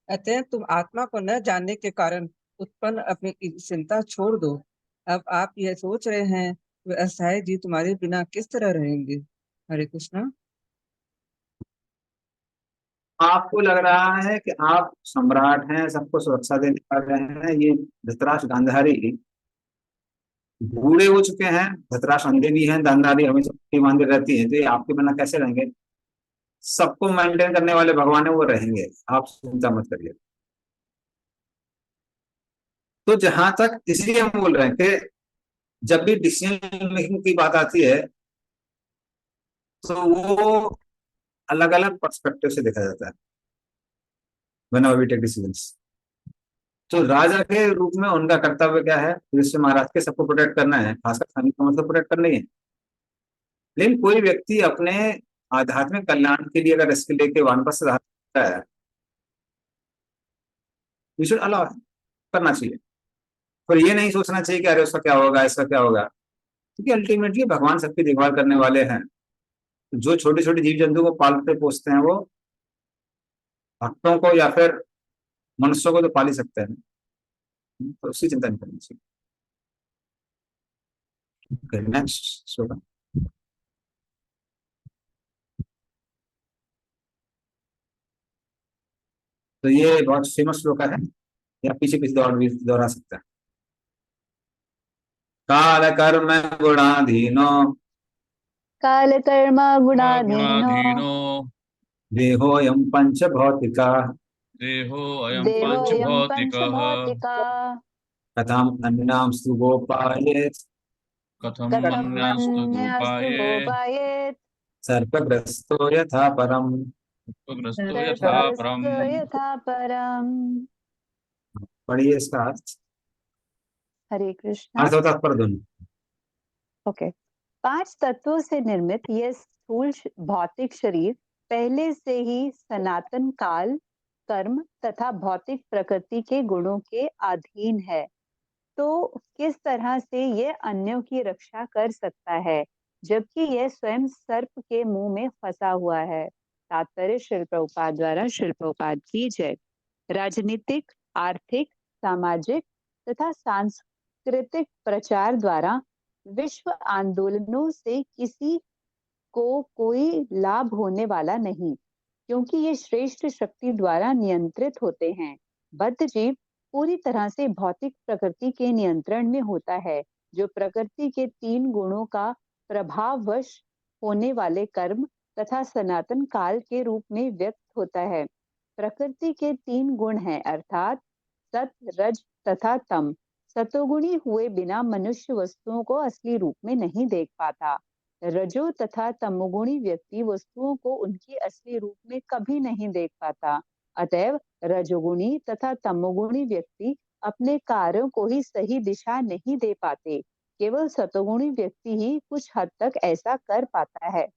अतः तुम आत्मा को न जानने के कारण उत्पन्न अपनी चिंता छोड़ दो। अब आप यह सोच रहे हैं वे अस्थायी जीव तुम्हारे बिना किस तरह रहेंगे। हरे कृष्णा। आपको लग रहा है कि आप सम्राट हैं, सबको सुरक्षा देने वाले हैं, ये धृतराष्ट्र गांधारी बूढ़े हो चुके हैं, धृतराष्ट्र अंधे भी हैं, गांधारी हमेशा छुट्टी बांधे रहती है, तो ये आपके बिना कैसे रहेंगे। सबको मेंटेन करने वाले भगवान है, वो रहेंगे, आप चिंता मत करिए। तो जहां तक इसलिए हम बोल रहे हैं कि जब भी डिसीजन मेकिंग की बात आती है तो वो अलग अलग पर्सपेक्टिव से देखा जाता है। व्हेनेवर वी टेक डिसीजंस, तो राजा के रूप में उनका कर्तव्य क्या है, युधिष्ठिर महाराज के सबको प्रोटेक्ट करना है, खासकर फैमिली को मतलब प्रोटेक्ट करना ही है। लेकिन कोई व्यक्ति अपने आध्यात्मिक कल्याण के लिए अगर रिस्क लेके वानप्रस्थ रहता है, वी शुड अलाउ, करना चाहिए। पर ये नहीं सोचना चाहिए कि अरे उसका क्या होगा, इसका क्या होगा, क्योंकि अल्टीमेटली भगवान सबकी देखभाल करने वाले हैं। जो छोटे छोटे जीव जंतु को पालते पोसते हैं वो भक्तों को या फिर मनुष्यों को तो पाल ही सकते हैं, तो उसकी चिंता नहीं करनी चाहिए। नेक्स्ट श्लोक। तो ये बहुत फेमस श्लोक है, या पीछे पीछे दोहरा सकते हैं। काल कर्म गुणाधीनो काल कर्म गुणाधीनो गुणाधीनो देहोऽयं पंच भौतिका देहो अयं देहोऽयं पंचभौतिकः पंचभौतिका कथम अन्यांस्तु गोपायेत् कथम कथम अन्यास्तु अन्यास्तु गोपाये गोपायेत् सर्पग्रस्तो यथा परम। उपग्रस्तो यथा परम। सर्पग्रस्तो यथा परम। पढ़िए इसका अर्थ, हरे कृष्णा। अर्थ होता पर दोनों। ओके, 5 तत्वों से निर्मित यह स्थूल भौतिक शरीर पहले से ही सनातन काल, कर्म तथा भौतिक प्रकृति के गुणों के अधीन है, तो किस तरह से यह अन्यों की रक्षा कर सकता है जबकि यह स्वयं सर्प के मुंह में फंसा हुआ है। तात्पर्य श्रील प्रभुपाद द्वारा। श्रील प्रभुपाद की जय। राजनीतिक, आर्थिक, सामाजिक तथा सांस्कृतिक प्रचार द्वारा विश्व आंदोलनों से किसी को कोई लाभ होने वाला नहीं, क्योंकि ये श्रेष्ठ शक्ति द्वारा नियंत्रित होते हैं। बद्ध जीव पूरी तरह से भौतिक प्रकृति के नियंत्रण में होता है, जो प्रकृति के 3 गुणों का प्रभाववश होने वाले कर्म तथा सनातन काल के रूप में व्यक्त होता है। प्रकृति के 3 गुण हैं, अर्थात सत, रज तथा तम। सतोगुणी हुए बिना मनुष्य वस्तुओं को असली रूप में नहीं देख पाता। रजो तथा तमोगुणी व्यक्ति वस्तुओं को उनकी असली रूप में कभी नहीं देख पाता। अतएव रजोगुणी तथा तमोगुणी व्यक्ति अपने कार्यों को ही सही दिशा नहीं दे पाते। केवल सतोगुणी व्यक्ति ही कुछ हद तक ऐसा कर पाता है।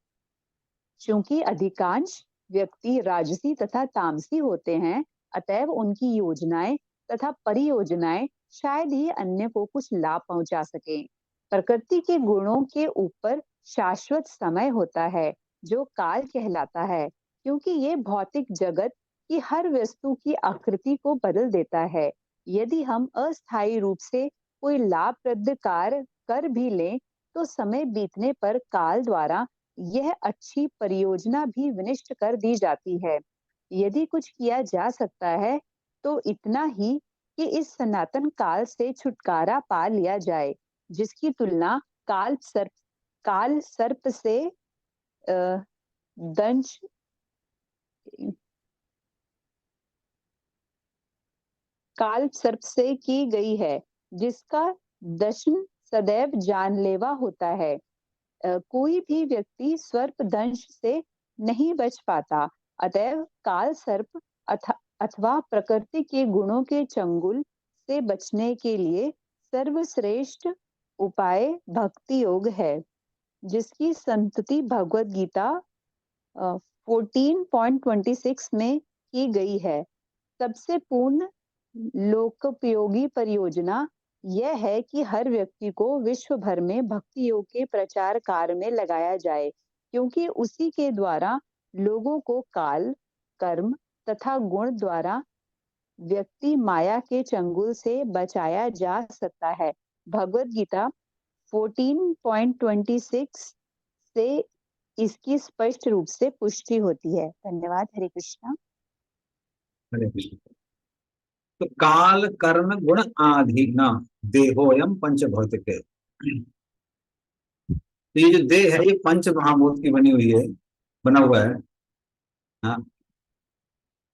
क्योंकि अधिकांश व्यक्ति राजसी तथा तामसी होते हैं, अतएव उनकी योजनाएं तथा परियोजनाएं शायद ही अन्य को कुछ लाभ पहुंचा सके। प्रकृति के गुणों के ऊपर शाश्वत समय होता है, जो काल कहलाता है, क्योंकि ये भौतिक जगत की हर वस्तु की आकृति को बदल देता है। यदि हम अस्थायी रूप से कोई लाभप्रद कार्य कर भी लें, तो समय बीतने पर काल द्वारा यह अच्छी परियोजना भी विनष्ट कर दी जाती है। यदि कुछ किया जा सकता है तो इतना ही कि इस सनातन काल से छुटकारा पा लिया जाए, जिसकी तुलना काल सर्प से दंश काल सर्प से की गई है, जिसका दशम सदैव जानलेवा होता है। कोई भी व्यक्ति सर्प दंश से नहीं बच पाता। अतएव काल सर्प अथवा प्रकृति के गुणों के चंगुल से बचने के लिए सर्वश्रेष्ठ उपाय भक्ति योग है, जिसकी संतति भगवत गीता 14.26 में की गई है। सबसे पूर्ण लोकोपयोगी परियोजना यह है कि हर व्यक्ति को विश्व भर में भक्ति योग के प्रचार कार्य में लगाया जाए, क्योंकि उसी के द्वारा लोगों को काल, कर्म तथा गुण द्वारा व्यक्ति माया के चंगुल से बचाया जा सकता है। भगवत गीता 14.26 से इसकी स्पष्ट रूप से पुष्टि होती है। धन्यवाद। हरे कृष्णा। हरे कृष्ण। तो काल कर्म गुण आधीन देहोयम पंच भौतिक है। तो ये जो देह है ये पंच महाभूत की बनी हुई है, बना हुआ है। हाँ,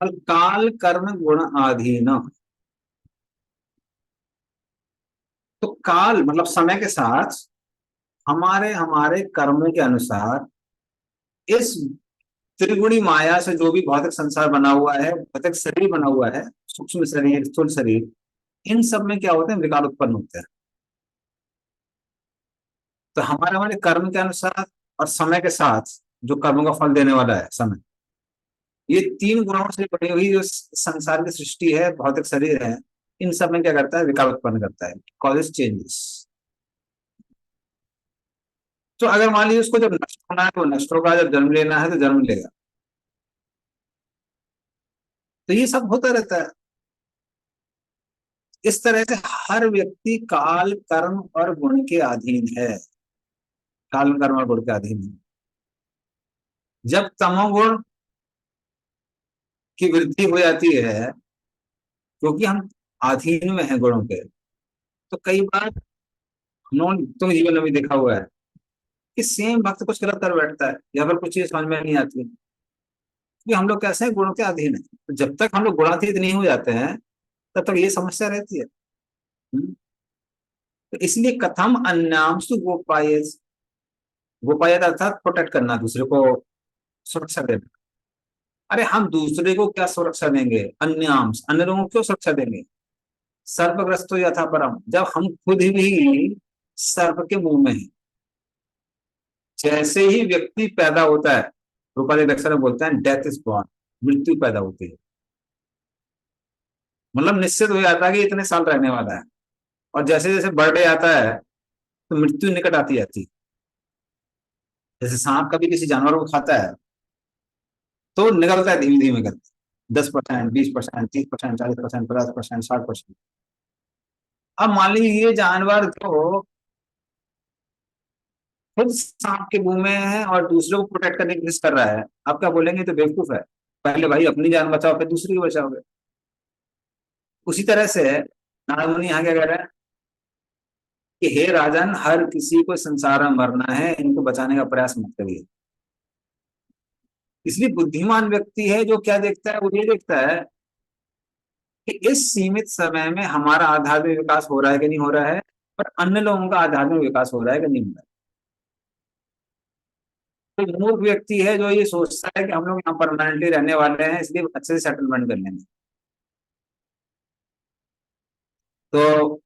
और काल कर्म गुण आधीन, तो काल मतलब समय के साथ हमारे हमारे कर्मों के अनुसार इस त्रिगुणी माया से जो भी भौतिक संसार बना हुआ है, भौतिक शरीर बना हुआ है, सूक्ष्म शरीर, स्थूल शरीर, इन सब में क्या होते हैं, विकार उत्पन्न होते हैं। तो हमारे हमारे कर्म के अनुसार और समय के साथ जो कर्मों का फल देने वाला है समय, ये तीन गुणों से बनी हुई जो संसार की सृष्टि है, भौतिक शरीर है, इन सब में क्या करता है, विकार उत्पन्न करता है, कॉजेस चेंजेस। तो अगर मान लीजिए उसको जब नष्ट होना है तो नष्ट होगा, जब जन्म लेना है तो जन्म लेगा। तो ये सब होता रहता है। इस तरह से हर व्यक्ति काल, कर्म और गुण के अधीन है। काल, कर्म और गुण के अधीन है। जब तमोगुण की वृद्धि हो जाती है, क्योंकि हम अधीन में हैं गुणों के, तो कई बार हम तो जीवन में भी देखा हुआ है कि सेम भक्त कुछ गलत कर बैठता है या फिर कुछ चीज समझ में नहीं आती, क्योंकि हम लोग कैसे हैं, गुणों के अधीन है। तो जब तक हम लोग गुणातीत नहीं हो जाते हैं तब तक ये समस्या रहती है। तो इसलिए कथम अन्यांशु गोपायेत, गोपायेत अर्थात प्रोटेक्ट करना, दूसरे को सुरक्षा देना। अरे हम दूसरे को क्या सुरक्षा देंगे, अन्यांश, अन्य लोगों को क्यों सुरक्षा देंगे। सर्पग्रस्तो यथा परम, जब हम खुद ही सर्प के मुंह में हैं। जैसे ही व्यक्ति पैदा होता है, रूपाली अक्षर में बोलते हैं डेथ इज बॉर्न, मृत्यु पैदा होती है। मतलब निश्चित हो जाता है कि इतने साल रहने वाला है, और जैसे जैसे बर्थडे आता है तो मृत्यु निकट आती जाती है। जैसे सांप कभी किसी जानवर को खाता है तो निकलता है धीमे धीमे करके, 10%, 20%, 30%, 40%, 50%, 60%। अब मान लीजिए ये जानवर जो खुद सांप के मुंह में है और दूसरों को प्रोटेक्ट करने की कोशिश कर रहा है, आप क्या बोलेंगे, तो बेवकूफ है, पहले भाई अपनी जान बचाओ फिर दूसरी को बचाओगे। उसी तरह से नारद मुनि यहाँ क्या कह रहे हैं कि हे राजन, हर किसी को संसार में मरना है, इनको बचाने का प्रयास मत करिए। इसलिए बुद्धिमान व्यक्ति है जो क्या देखता है, वो ये देखता है कि इस सीमित समय में हमारा आध्यात्मिक विकास हो रहा है कि नहीं हो रहा है, और अन्य लोगों का आध्यात्मिक विकास हो रहा है कि नहीं हो रहा है। तो मूर्ख व्यक्ति है जो ये सोचता है कि हम लोग यहाँ परमानेंटली रहने वाले हैं, इसलिए अच्छे से सेटलमेंट कर लेंगे। तो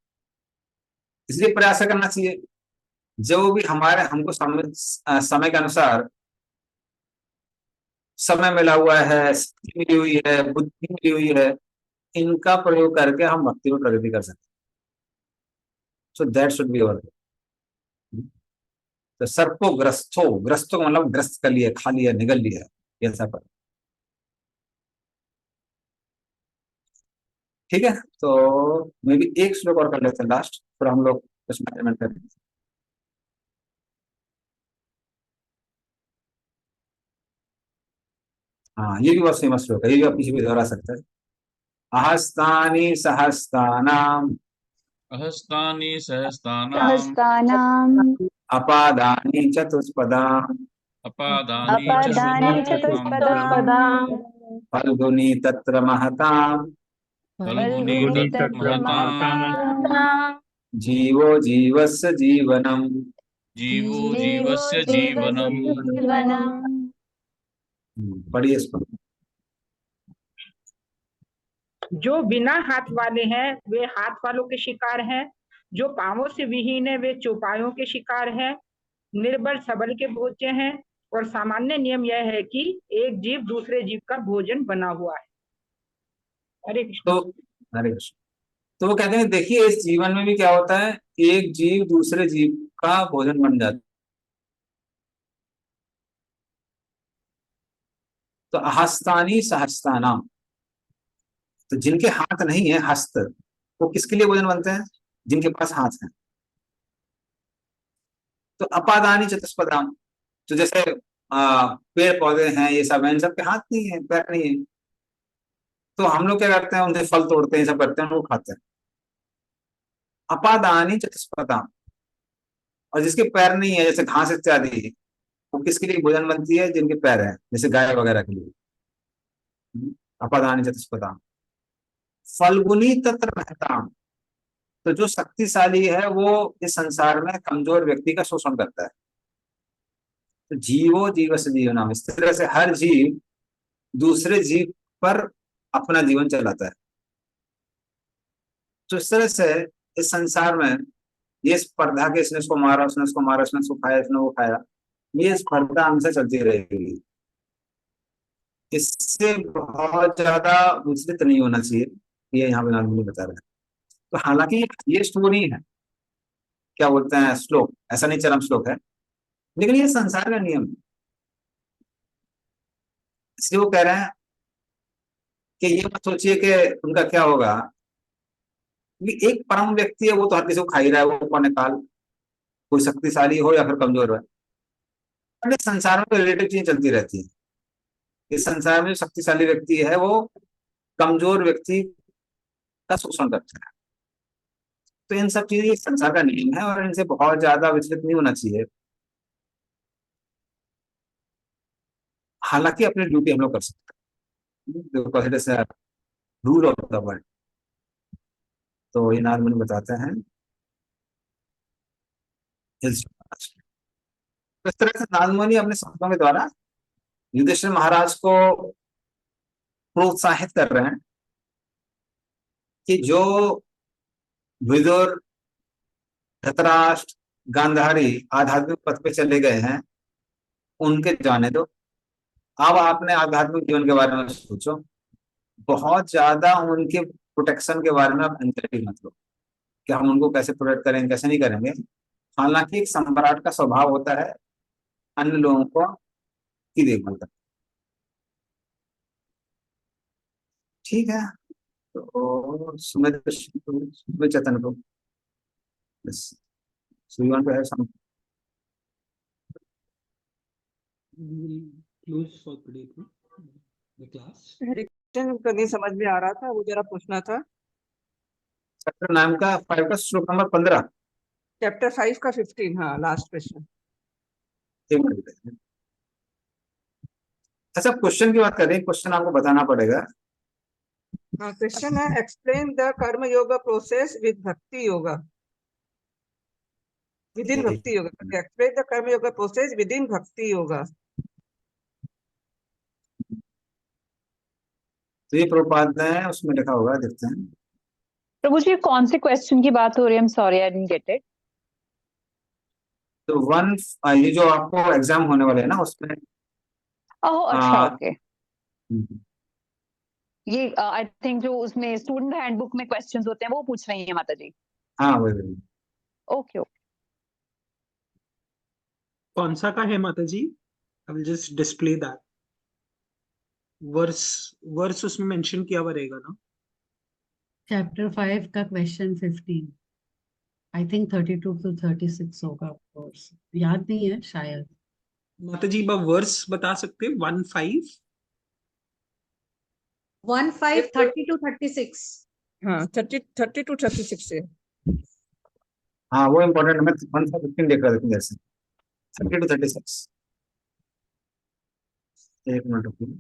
इसलिए प्रयास करना चाहिए, जो भी हमारे हमको समय के अनुसार समय मिला हुआ है, शक्ति मिली हुई है, बुद्धि मिली हुई है, इनका प्रयोग करके हम भक्ति में प्रगति कर सकते हैं। So that should be our. तो सर्पो ग्रस्थो, ग्रस्थो का मतलब ग्रस्त कर लिया, खा लिया, निगल लिया, ऐसा पर। ठीक है, तो मैं भी एक श्लोक और कर लेते हैं लास्ट, फिर हम लोग कुछ मैनेजमेंट करेंगे। हाँ, ये भी बहुत फेमस श्लोक है, ये भी आप किसी भी दोहरा सकते हैं। अहस्तानि सहस्तानाम अहस्तानि सहस्तानाम सहस्तानाम अपादानि चतुष्पदाम अपादानि च अपादानि चतुष्पदाम् चतुष्पदाम् फल्गुनी तत्र महताम फल्गुनी फल्गुनी तत्र तत्र महताम् महताम् जीवो जीवस्य जीवनम। जीवो जीवो जीवस्य जीवस्य जीवनम। जीवनम्। पढ़िए इसको। जो बिना हाथ वाले हैं वे हाथ वालों के शिकार हैं, जो पांवों से विहीन है वे चौपायों के शिकार हैं, निर्बल सबल के भोज्य हैं, और सामान्य नियम यह है कि एक जीव दूसरे जीव का भोजन बना हुआ है। हरे कृष्ण। तो हरे कृष्ण। तो वो कहते हैं देखिए इस जीवन में भी क्या होता है, एक जीव दूसरे जीव का भोजन बन जाता है। तो हस्तानी सहस्ताना, तो जिनके हाथ नहीं है हस्त, वो किसके लिए भोजन बनते हैं? जिनके पास हाथ है। तो अपादानी चतुष्पदाम, तो जैसे पेड़ पौधे हैं ये सब हैं, इन सबके हाथ नहीं है, पैर नहीं है, तो हम लोग क्या करते हैं, उनसे फल तोड़ते हैं, सब करते हैं, वो खाते हैं। अपादानी चतुष्पदाम, और जिसके पैर नहीं है जैसे घास इत्यादि, वो किसके लिए भोजन बनती है? जिनके पैर है, जैसे गाय वगैरह के लिए। अपादानी चतुष्पदाम। फल्गुनी तत्र महताम, तो जो शक्तिशाली है वो इस संसार में कमजोर व्यक्ति का शोषण करता है। तो जीवो जीवस्य जीवनम, इस तरह से हर जीव दूसरे जीव पर अपना जीवन चलाता है। तो इस तरह से इस संसार में ये स्पर्धा के, इसने उसको मारा, उसने उसको मारा, उसने उसको खाया, इसने वो खाया, ये स्पर्धा हमसे चलती रहेगी। इससे बहुत ज्यादा विचलित नहीं होना चाहिए, ये यहाँ पे नारद बता रहे हैं। तो हालांकि ये स्टोरी है, क्या बोलते हैं, श्लोक ऐसा नहीं चरम श्लोक है, लेकिन ये संसार का नियम है। इसलिए वो कह रहे हैं कि ये मत सोचिए कि उनका क्या होगा, क्योंकि एक परम व्यक्ति है, वो तो हर किसी को खा ही रहा है, वो कौन है काल, कोई शक्तिशाली हो या फिर कमजोर हो। और इस संसार में तो रिलेटिव चीज चलती रहती है। इस संसार में जो शक्तिशाली व्यक्ति है वो कमजोर व्यक्ति का शोषण करता है। तो इन सब चीजें संसार का नियम है और इनसे बहुत ज्यादा विचलित नहीं होना चाहिए। हालांकि अपनी ड्यूटी हम लोग कर सकते हैं, रूल ऑफ द वर्ल्ड। तो ये नारद मुनि बताते हैं इस तो इस तरह से नारद मुनि अपने शब्दों के द्वारा युधिष्ठिर महाराज को प्रोत्साहित कर रहे हैं कि जो विदुर, धृतराष्ट्र, गांधारी आध्यात्मिक पथ पे चले गए हैं उनके जाने दो। अब आपने आध्यात्मिक जीवन के बारे में सोचो, बहुत ज्यादा उनके प्रोटेक्शन के बारे में आप एंजाइटी मत लो कि हम उनको कैसे प्रोटेक्ट करेंगे, कैसे नहीं करेंगे। हालांकि एक सम्राट का स्वभाव होता है अन्य लोगों को की देखभाल करना। ठीक है, तो सुमित चतन को बस, so you want to have some Close for today, the class. हरे कृष्ण को नहीं समझ में आ रहा था, वो जरा पूछना था। चैप्टर नाम का 5 का श्लोक नंबर 15। चैप्टर 5 का 15, हाँ लास्ट क्वेश्चन। एक मिनट। अच्छा, क्वेश्चन की बात कर रहे हैं, क्वेश्चन आपको बताना पड़ेगा। हाँ, क्वेश्चन है एक्सप्लेन द कर्म योगा प्रोसेस विद भक्ति योगा, विद इन भक्ति योगा। एक्सप्लेन द कर्म योगा प्रोसेस विद इन भक्ति योगा। तो ये प्रभुपाद ने उसमें लिखा होगा, देखते हैं। प्रभु जी कौन से क्वेश्चन की बात हो रही है? I am sorry I didn't get it. तो वन, ये जो आपको एग्जाम होने वाले हैं ना उसमें। ओह अच्छा, ओके। हम्म, ये आई थिंक जो उसमें स्टूडेंट हैंडबुक में क्वेश्चंस होते हैं वो पूछ रही हैं माता जी। हाँ वही। Okay okay. कौन सा का है माता जी? I will just display that. Verse उसमें मेंशन किया हुआ रहेगा ना? चैप्टर 5 का क्वेश्चन 15, आई थिंक 32 to 36 होगा, कोर्स याद नहीं है शायद। माता जी वर्स बता सकते हैं? 1-5 1-5 30 to 36। हाँ 30 to 36 से। हाँ वो इम्पोर्टेंट, मैं 1 से 15 देख रहा था जैसे 30 to 36। एक मिनट रुकिए।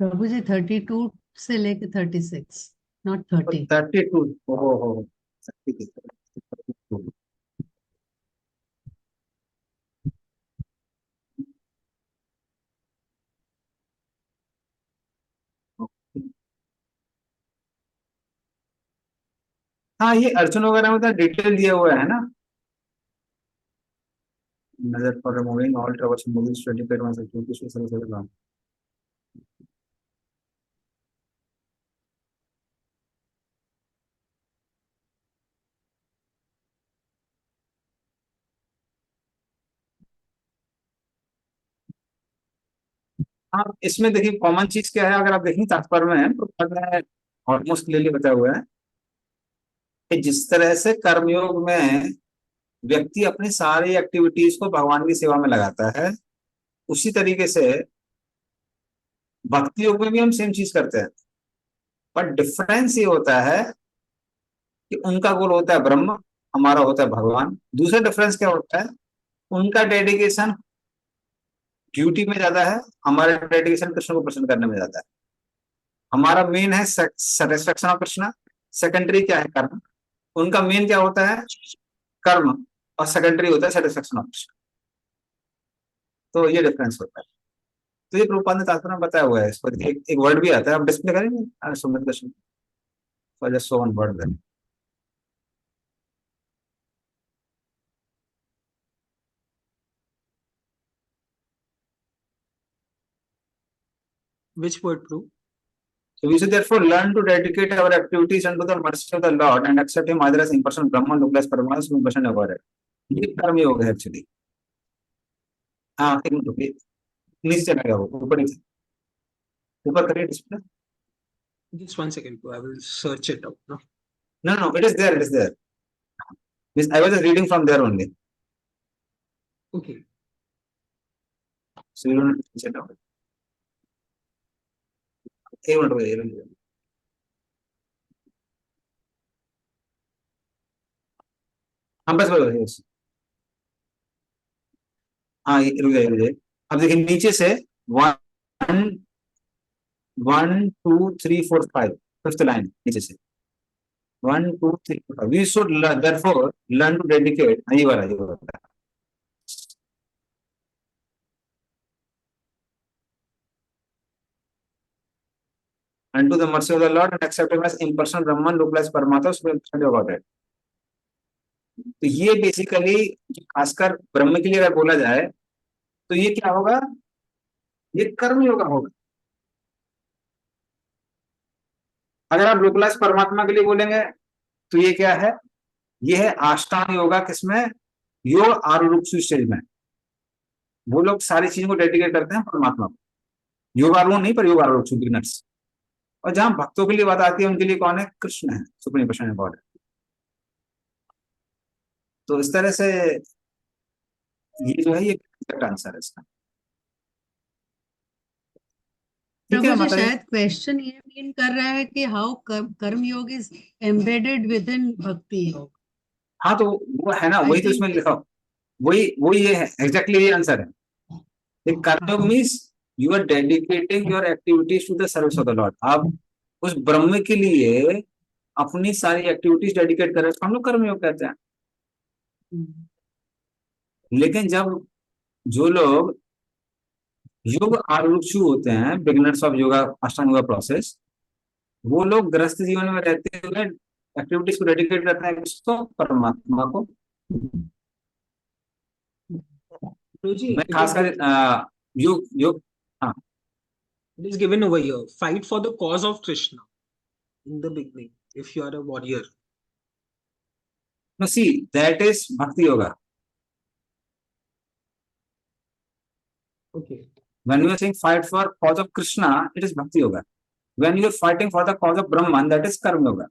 प्रभु जी 32 से लेके 36, नॉट 30। 32, हो 32। हाँ, ये अर्जुन वगैरह में तो डिटेल दिया हुआ है ना। नजर for removing all troubles movies 25 months of हाँ, इसमें देखिए कॉमन चीज क्या है, अगर आप देखें तात्पर्य में तो ऑलमोस्ट क्लियरली बताया हुआ है कि जिस तरह से कर्मयोग में व्यक्ति अपनी सारी एक्टिविटीज को भगवान की सेवा में लगाता है, उसी तरीके से भक्ति योग में भी हम सेम चीज करते हैं। पर डिफरेंस ये होता है कि उनका गोल होता है ब्रह्म, हमारा होता है भगवान। दूसरा डिफरेंस क्या होता है, उनका डेडिकेशन ड्यूटी में ज्यादा है, हमारा डेडिकेशन कृष्ण को प्रसन्न करने में ज्यादा है। हमारा मेन है सेटिस्फेक्शन ऑफ कृष्ण, सेकेंडरी क्या है कर्म। उनका मेन क्या होता है कर्म, और सेकेंडरी होता है सेटिस्फेक्शन ऑफ कृष्ण। तो ये डिफरेंस होता है। तो ये प्रभुपाद ने तात्पर्य में बताया हुआ है। इस पर एक वर्ड भी आता है, आप डिस्प्ले करेंगे Sumit Krishna, just so one word then. Which word, Prabhu? So we should therefore learn to dedicate our activities unto the mercy of the Lord and accept Him either as impersonal Brahman, Logos, Paramas, Vipassana Godhead. ये कर्म योग है actually. हाँ, एक minute रुकिए, नीचे चला गया वो, ऊपर नीचे, ऊपर करिए display. Just 1 second, Prabhu. I will search it out. No? No, it is there, it is there. I was just reading from there only. Okay. So you don't check it out. एक minute रुकिए। हाँ बस बस, हाँ रुकिए। अब देखिए नीचे से 1 2 3 4 5, फिफ्थ लाइन नीचे से 1 2 3 4 5। We should therefore learn to dedicate, ये वाला unto the mercy of the Lord and accept Him as impersonal Brahman, localized Paramatma, supreme Godhead। तो ये बेसिकली खासकर ब्रह्म के लिए अगर बोला जाए तो ये क्या होगा, ये कर्म योगा होगा। अगर आप लोकलाइज परमात्मा के लिए बोलेंगे तो ये क्या है, ये है अष्टांग योगा। किसमें, योग आरूढ़ स्टेज में वो लोग सारी चीजों को डेडिकेट करते हैं परमात्मा को। योगारूढ़ नहीं, पर योग आरूढ़ बिगिनर्स। और जहां भक्तों के लिए बात आती है उनके लिए कौन है, कृष्ण है, सुप्रीम पर्सन गॉड है। तो इस तरह से ये जो है ये करेक्ट आंसर है इसका। ठीक है प्रभु जी, माता जी। शायद क्वेश्चन ये मीन कर रहा है कि हाउ कर्म योग इज एम्बेडेड विद इन भक्ति योग। हाँ तो वो है ना, वही तो इसमें लिखा, वही ये है, एग्जैक्टली ये आंसर है। Karmayoga means you are dedicating your activities to the service of the lord. आप उस ब्रह्म के लिए अपनी सारी एक्टिविटीज डेडिकेट कर रहे हैं, हम लोग कर्मयोग कहते हैं। लेकिन जब जो लोग योग आरूढ़ होते हैं, beginners of yoga Ashtanga yoga process, वो लोग गृहस्थ जीवन में रहते हुए एक्टिविटीज को डेडिकेट करते हैं किसको, परमात्मा को। मैं खासकर योग हाँ, It is given over here. Fight for the cause of Krishna in the beginning. If you are a warrior. no see that is bhakti yoga. Okay. When you are saying fight for cause of Krishna, it is bhakti yoga. When you are fighting for the cause of Brahman, that is karma yoga.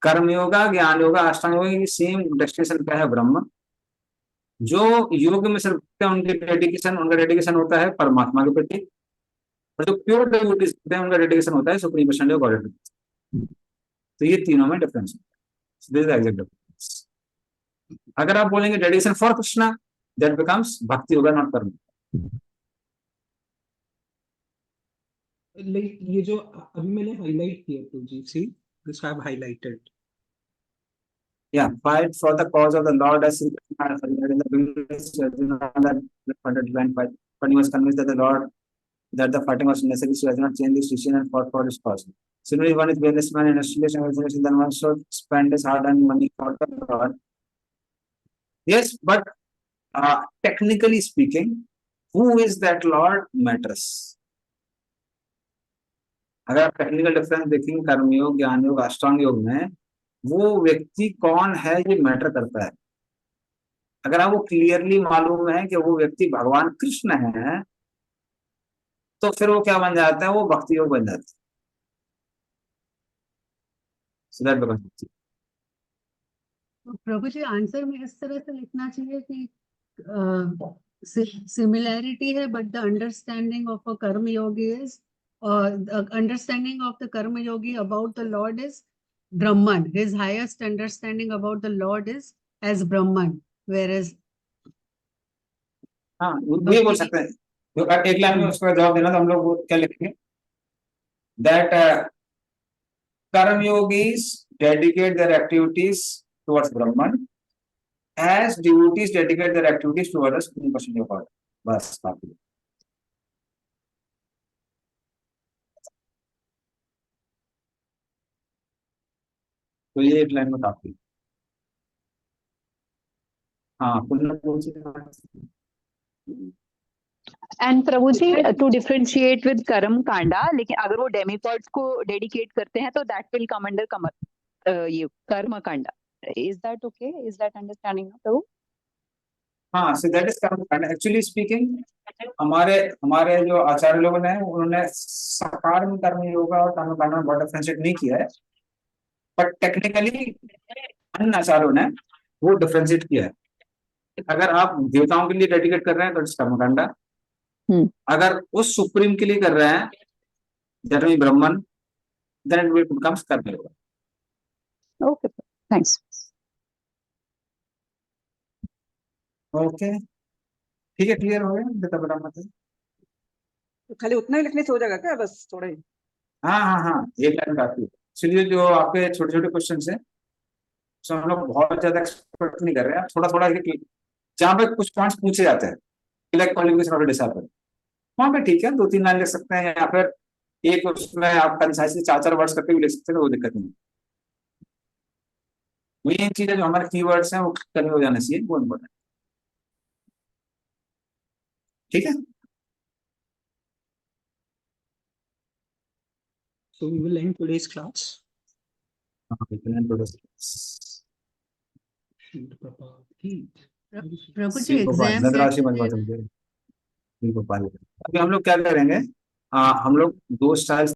कर्म योगा, ज्ञान योगा, अष्टांग योगा की same destination क्या है, ब्रह्म। जो योग में सिर्फ उनका डेडिकेशन होता है परमात्मा के प्रति, और जो प्योर डिवोटीज होते हैं उनका डेडिकेशन होता है सुप्रीम पर्सनालिटी ऑफ गॉड। तो ये तीनों में डिफरेंस होता है। This is exact difference. अगर आप बोलेंगे dedication for Krishna, that becomes भक्ति योगा, नॉट कर्म। Like ये जो अभी मैंने हाईलाइट किया तो जी, see this I have highlighted. Yeah, fight for the cause of the Lord as in the previous divine fight, but he was convinced that the Lord that the fighting was necessary, so he has not changed his decision and fought for his cause. Similarly, one is business man in Australia, then one should spend his hard-earned money for the Lord. Yes, but technically speaking, who is that Lord matters. अगर आप technical difference देखेंगे कर्मयोग, ज्ञान योग, अष्टांग योग में, वो व्यक्ति कौन है ये मैटर करता है। अगर आपको क्लियरली मालूम है कि वो व्यक्ति भगवान कृष्ण है, तो फिर वो क्या बन जाता है, वो भक्ति योग बन जाता है। So that becomes bhakti. प्रभु जी आंसर में इस तरह से लिखना चाहिए कि सिमिलैरिटी है, but the understanding of a karma yogi is, or the understanding of the karma yogi about the Lord is Brahman. His highest understanding about the Lord is as Brahman, whereas हाँ, ये बोल सकते हैं। तो एक लाइन में उसका जवाब देना, तो हम लोग वो क्या लिखेंगे, that कर्म yogis dedicate their activities towards Brahman as devotees dedicate their activities towards the person of God. बस काफी। तो ये एक लाइन में काफी। हाँ, एंड प्रभु जी to differentiate with karma kanda, लेकिन अगर वो डेमिगॉड्स को डेडिकेट करते हैं तो दैट विल कम अंडर ये karma kanda. Is that okay? Is that understanding प्रभु? हाँ, so that is कर्म कांडा। एक्चुअली स्पीकिंग हमारे जो आचार्य लोगों ने, उन्होंने साकार में कर्म योगा और कर्म कांडा में बहुत डिफरेंशिएट नहीं किया है, बट टेक्निकली अन्य आचार्यों ने वो डिफरेंशिएट किया है। अगर आप देवताओं के लिए डेडिकेट कर रहे हैं तो इट्स कर्मकांडा, अगर उस सुप्रीम के लिए कर रहे हैं दैट मींस ब्राह्मण, देन इट विल बिकम्स कर्म योगा। Okay, thanks. ओके, ठीक है, क्लियर हो गया बेटा ब्राह्मण से? तो खाली उतना ही लिखने से हो जाएगा क्या, बस थोड़ा ही? हाँ हाँ हाँ, एक लाइन काफी है। चलिए, जो आपके छोटे छोटे क्वेश्चन है, तो हम लोग बहुत ज्यादा एक्सपेक्ट नहीं कर रहे हैं, थोड़ा थोड़ा जहाँ पे कुछ पॉइंट्स पूछे जाते हैं, लाइक क्वालिफिकेशन ऑफ डिसाइपल, वहां पे ठीक है 2-3 लाइन लिख सकते हैं, या फिर एक उसमें आप कंसाइज से 4-4 वर्ड्स करके भी लिख सकते हैं, वो दिक्कत नहीं। मेन चीज है जो हमारे कीवर्ड्स हैं वो कन्वे हो जाने चाहिए, वो इम्पोर्टेंट। ठीक है, So we will end today's class. प्रभु जी एग्जाम अभी हम लोग क्या करेंगे, हम लोग 2 स्टाइल